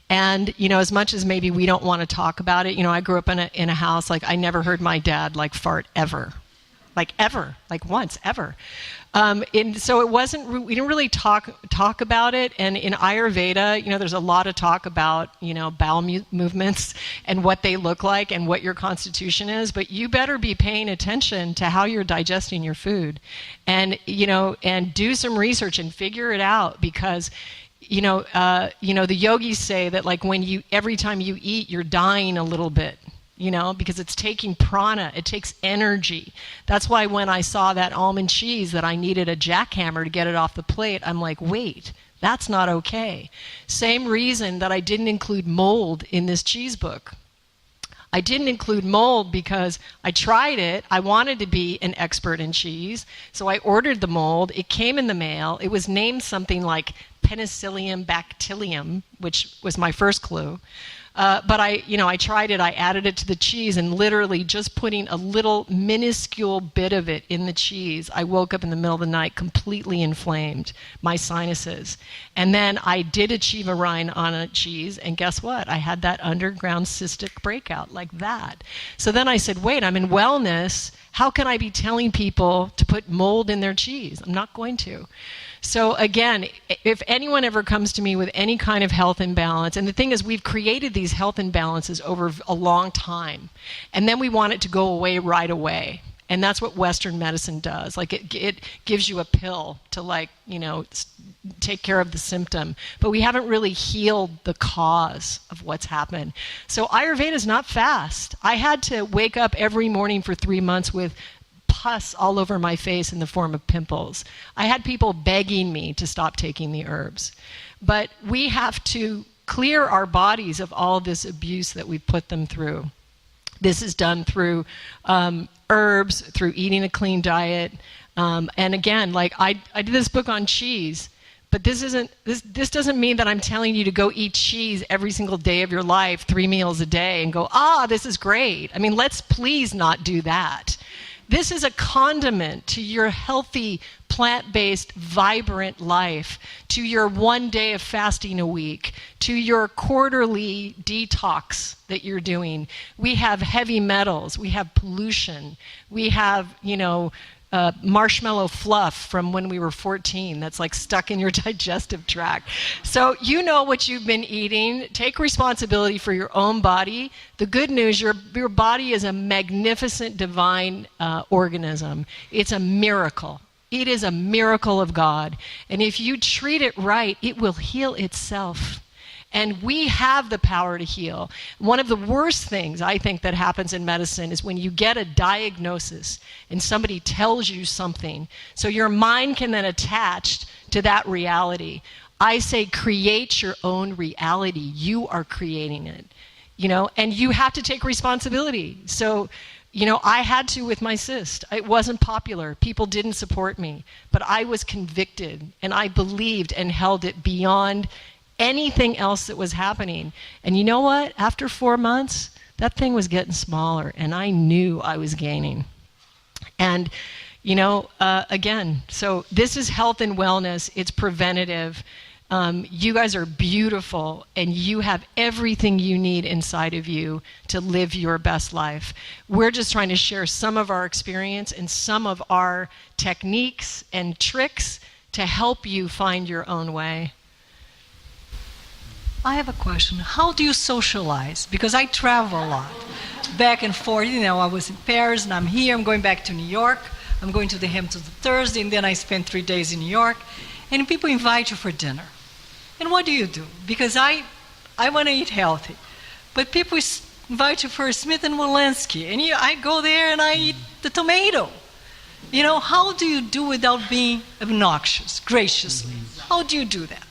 And, as much as maybe we don't want to talk about it, I grew up in a house, like I never heard my dad like fart ever. Like ever, like once, ever. And so we didn't really talk about it. And in Ayurveda, there's a lot of talk about, bowel movements and what they look like and what your constitution is. But you better be paying attention to how you're digesting your food and, and do some research and figure it out because, the yogis say that like every time you eat, you're dying a little bit. because it's taking prana. It takes energy. That's why when I saw that almond cheese that I needed a jackhammer to get it off the plate, I'm like, wait, that's not okay. Same reason that I didn't include mold in this cheese book. I didn't include mold because I tried it. I wanted to be an expert in cheese. So I ordered the mold. It came in the mail. It was named something like Penicillium bactillium, which was my first clue. But I tried it. I added it to the cheese, and literally just putting a little minuscule bit of it in the cheese, I woke up in the middle of the night completely inflamed, my sinuses. And then I did achieve a rind on a cheese, and guess what? I had that underground cystic breakout like that. So then I said, wait, I'm in wellness. How can I be telling people to put mold in their cheese? I'm not going to. So again, if anyone ever comes to me with any kind of health imbalance, and the thing is we've created these health imbalances over a long time, and then we want it to go away right away. And that's what Western medicine does. Like it gives you a pill to take care of the symptom. But we haven't really healed the cause of what's happened. So Ayurveda is not fast. I had to wake up every morning for 3 months with pus all over my face in the form of pimples. I had people begging me to stop taking the herbs. But we have to clear our bodies of all this abuse that we've put them through. This is done through herbs, through eating a clean diet. And again, I did this book on cheese, but this doesn't mean that I'm telling you to go eat cheese every single day of your life, 3 meals a day, and go, this is great. I mean, let's please not do that. This is a condiment to your healthy, plant-based, vibrant life, to your 1 day of fasting a week, to your quarterly detox that you're doing. We have heavy metals, we have pollution, we have, marshmallow fluff from when we were 14 that's stuck in your digestive tract. So you know what you've been eating. Take responsibility for your own body. The good news, your body is a magnificent divine organism. It's a miracle. It is a miracle of God. And if you treat it right, it will heal itself. And we have the power to heal. One of the worst things I think that happens in medicine is when you get a diagnosis and somebody tells you something, so your mind can then attach to that reality. I say create your own reality. You are creating it, and you have to take responsibility. So, I had to with my cyst. It wasn't popular. People didn't support me, but I was convicted and I believed and held it beyond anything else that was happening. And you know what? After 4 months, that thing was getting smaller, and I knew I was gaining. And, again, so this is health and wellness. It's preventative. You guys are beautiful, and you have everything you need inside of you to live your best life. We're just trying to share some of our experience and some of our techniques and tricks to help you find your own way. I have a question. How do you socialize? Because I travel a lot, back and forth. I was in Paris, and I'm here. I'm going back to New York. I'm going to the Hamptons Thursday, and then I spend 3 days in New York. And people invite you for dinner. And what do you do? Because I want to eat healthy. But people invite you for Smith & Wollensky, and I go there and I eat the tomato. How do you do without being obnoxious, graciously? How do you do that?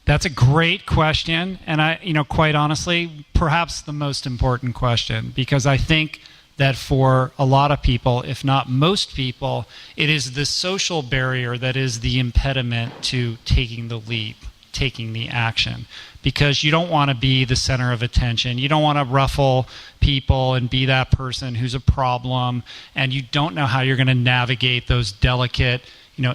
That's a great question, and quite honestly, perhaps the most important question, because I think that for a lot of people, if not most people, it is the social barrier that is the impediment to taking the leap, taking the action, because you don't want to be the center of attention. You don't want to ruffle people and be that person who's a problem, and you don't know how you're going to navigate those delicate,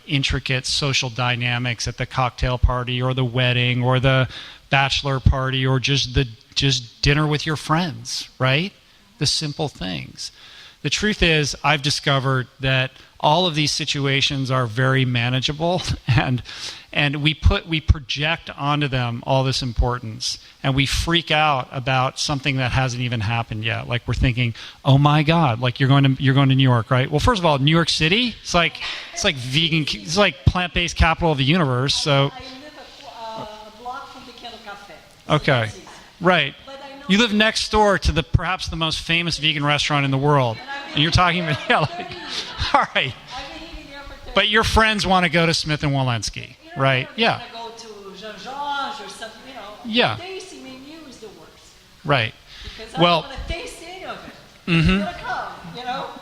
intricate social dynamics at the cocktail party or the wedding or the bachelor party or just dinner with your friends, right? The simple things. The truth is, I've discovered that all of these situations are very manageable, and we project onto them all this importance, and we freak out about something that hasn't even happened yet. Like we're thinking, oh my God, like you're going to New York, right? Well, first of all, New York City, it's like vegan, it's like plant-based capital of the universe. So I live a block from the Candle Cafe. Okay, right. But I know You live next door to perhaps the most famous vegan restaurant in the world. And you're talking about, yeah, like, all right. But your friends want to go to Smith & Wollensky, right? Yeah. Want to go to Jean-Georges or something, Yeah. The tasting menu is the worst. Right. Because I don't want to taste any of it. Mm-hmm. It's gonna come,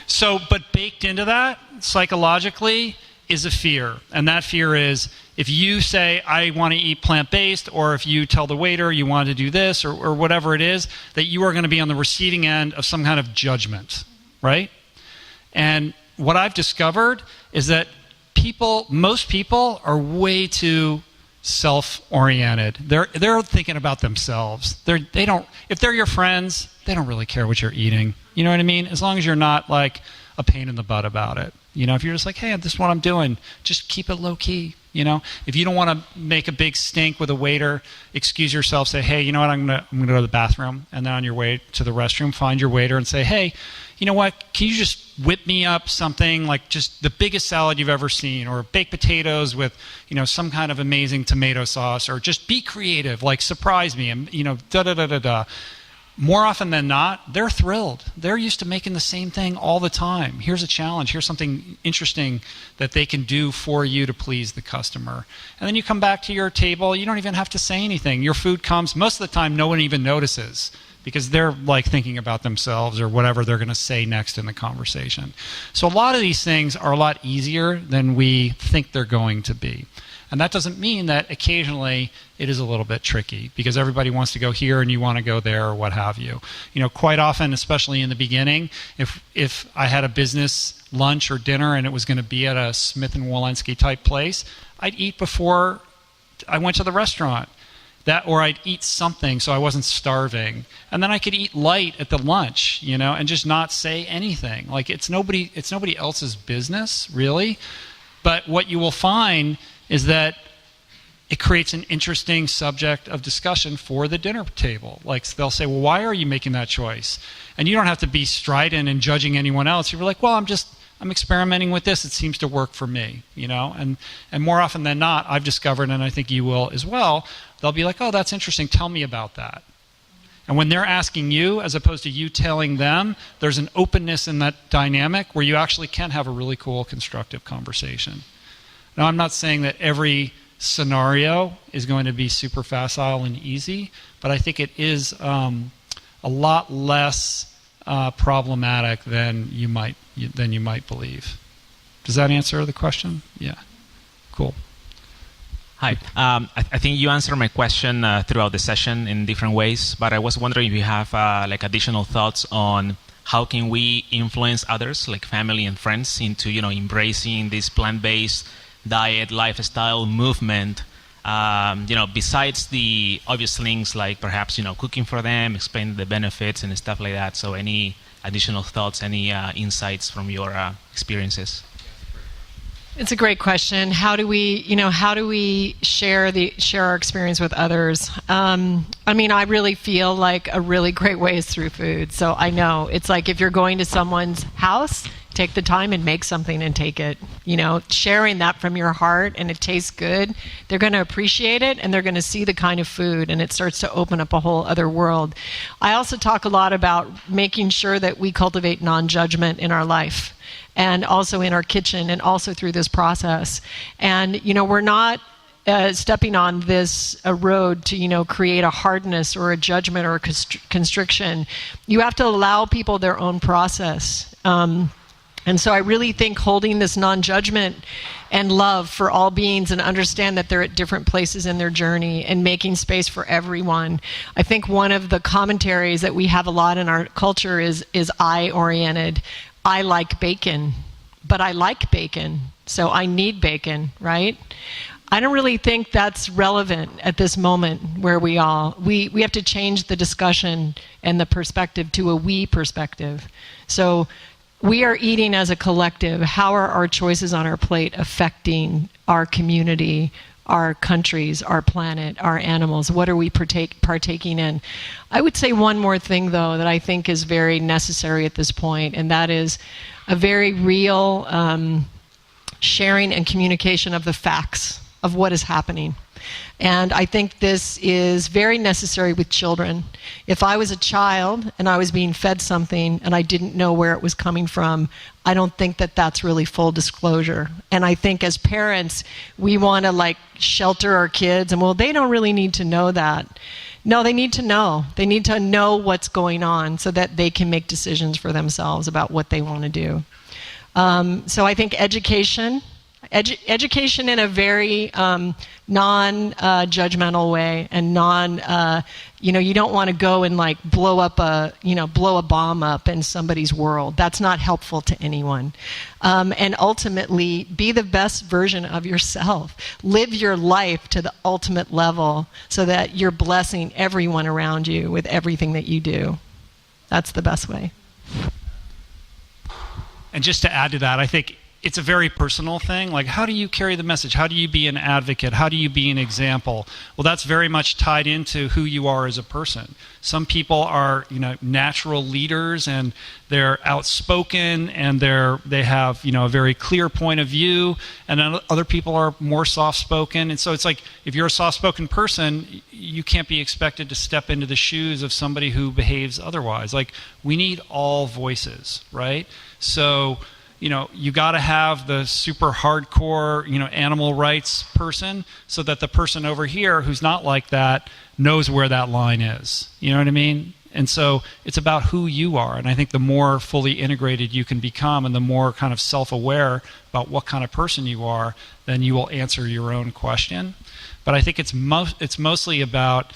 So, but baked into that, psychologically, is a fear. And that fear is, if you say, I want to eat plant-based, or if you tell the waiter you want to do this, or whatever it is, that you are going to be on the receiving end of some kind of judgment, right? And what I've discovered is that most people are way too self-oriented. They're thinking about themselves. If they're your friends, they don't really care what you're eating. You know what I mean? As long as you're not like a pain in the butt about it. If you're just like, hey, this is what I'm doing, just keep it low key. If you don't want to make a big stink with a waiter, excuse yourself, say, hey, you know what, I'm gonna go to the bathroom, and then on your way to the restroom, find your waiter and say, hey, you know what, can you just whip me up something like just the biggest salad you've ever seen, or baked potatoes with, some kind of amazing tomato sauce, or just be creative, like surprise me, and, da-da-da-da-da. More often than not, they're thrilled. They're used to making the same thing all the time. Here's a challenge. Here's something interesting that they can do for you to please the customer. And then you come back to your table. You don't even have to say anything. Your food comes. Most of the time, no one even notices because they're like thinking about themselves or whatever they're going to say next in the conversation. So a lot of these things are a lot easier than we think they're going to be. And that doesn't mean that occasionally it is a little bit tricky because everybody wants to go here and you want to go there or what have you. Quite often, especially in the beginning, if I had a business lunch or dinner and it was going to be at a Smith & Wollensky type place, I'd eat before I went to the restaurant. Or I'd eat something so I wasn't starving. And then I could eat light at the lunch, and just not say anything. Like it's nobody else's business, really. But what you will find is that it creates an interesting subject of discussion for the dinner table. Like they'll say, well, why are you making that choice? And you don't have to be strident and judging anyone else. You're like, well, I'm experimenting with this. It seems to work for me, And more often than not, I've discovered, and I think you will as well, they'll be like, oh, that's interesting. Tell me about that. And when they're asking you, as opposed to you telling them, there's an openness in that dynamic where you actually can have a really cool, constructive conversation. Now, I'm not saying that every scenario is going to be super facile and easy, but I think it is a lot less problematic than you might believe. Does that answer the question? Yeah. Cool. Hi. I think you answered my question throughout the session in different ways, but I was wondering if you have additional thoughts on how can we influence others, like family and friends, into embracing this plant-based diet, lifestyle movement, besides the obvious things like perhaps, cooking for them, explaining the benefits and stuff like that. So any additional thoughts, any insights from your experiences? It's a great question. How do we share our experience with others? I really feel like a really great way is through food. So I know it's like if you're going to someone's house, take the time and make something and take it. Sharing that from your heart and it tastes good, they're going to appreciate it and they're going to see the kind of food and it starts to open up a whole other world. I also talk a lot about making sure that we cultivate non-judgment in our life and also in our kitchen and also through this process. And, we're not stepping on this road to, create a hardness or a judgment or a constriction. You have to allow people their own process. And so I really think holding this non-judgment and love for all beings and understand that they're at different places in their journey and making space for everyone. I think one of the commentaries that we have a lot in our culture is I-oriented. I like bacon, but I like bacon, so I need bacon, right? I don't really think that's relevant at this moment where we have to change the discussion and the perspective to a we perspective. So we are eating as a collective. How are our choices on our plate affecting our community, our countries, our planet, our animals? What are we partaking in? I would say one more thing, though, that I think is very necessary at this point, and that is a very real sharing and communication of the facts. of what is happening. And I think this is very necessary with children. If I was a child and I was being fed something and I didn't know where it was coming from, I don't think that that's really full disclosure. And I think as parents, we want to like shelter our kids and, well, they don't really need to know that. No, they need to know. They need to know what's going on so that they can make decisions for themselves about what they want to do. So I think education in a very non-judgmental way, and you don't want to go and like blow a bomb up in somebody's world. That's not helpful to anyone. And ultimately, be the best version of yourself. Live your life to the ultimate level so that you're blessing everyone around you with everything that you do. That's the best way. And just to add to that, I think it's a very personal thing. Like, how do you carry the message? How do you be an advocate? How do you be an example? Well, that's very much tied into who you are as a person. Some people are, natural leaders, and they're outspoken, and they have, a very clear point of view. And then other people are more soft-spoken. And so it's like, if you're a soft-spoken person, you can't be expected to step into the shoes of somebody who behaves otherwise. Like, we need all voices, right? So, you got to have the super hardcore, animal rights person, so that the person over here who's not like that knows where that line is. You know what I mean? And so it's about who you are. And I think the more fully integrated you can become, and the more kind of self-aware about what kind of person you are, then you will answer your own question. But I think it's mostly about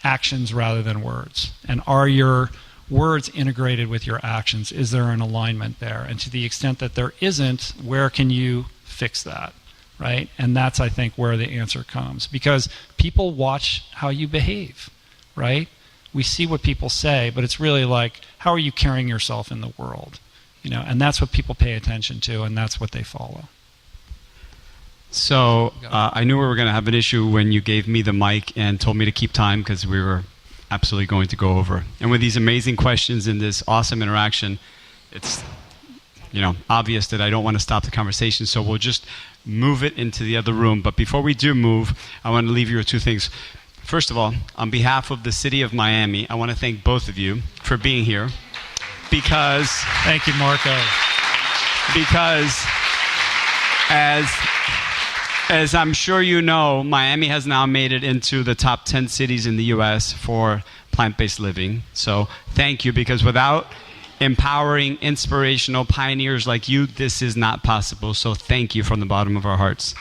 actions rather than words. And are your words integrated with your actions? Is there an alignment there? And to the extent that there isn't, where can you fix that, right? And that's, I think, where the answer comes. Because people watch how you behave, right? We see what people say, but it's really like, how are you carrying yourself in the world? And that's what people pay attention to, and that's what they follow. So I knew we were going to have an issue when you gave me the mic and told me to keep time, because we were absolutely going to go over. And with these amazing questions and this awesome interaction, it's obvious that I don't want to stop the conversation, so we'll just move it into the other room. But before we do move, I want to leave you with two things. First of all, on behalf of the city of Miami, I want to thank both of you for being here, because thank you, Marco. Because as I'm sure you know, Miami has now made it into the top 10 cities in the U.S. for plant-based living. So thank you, because without empowering, inspirational pioneers like you, this is not possible. So thank you from the bottom of our hearts.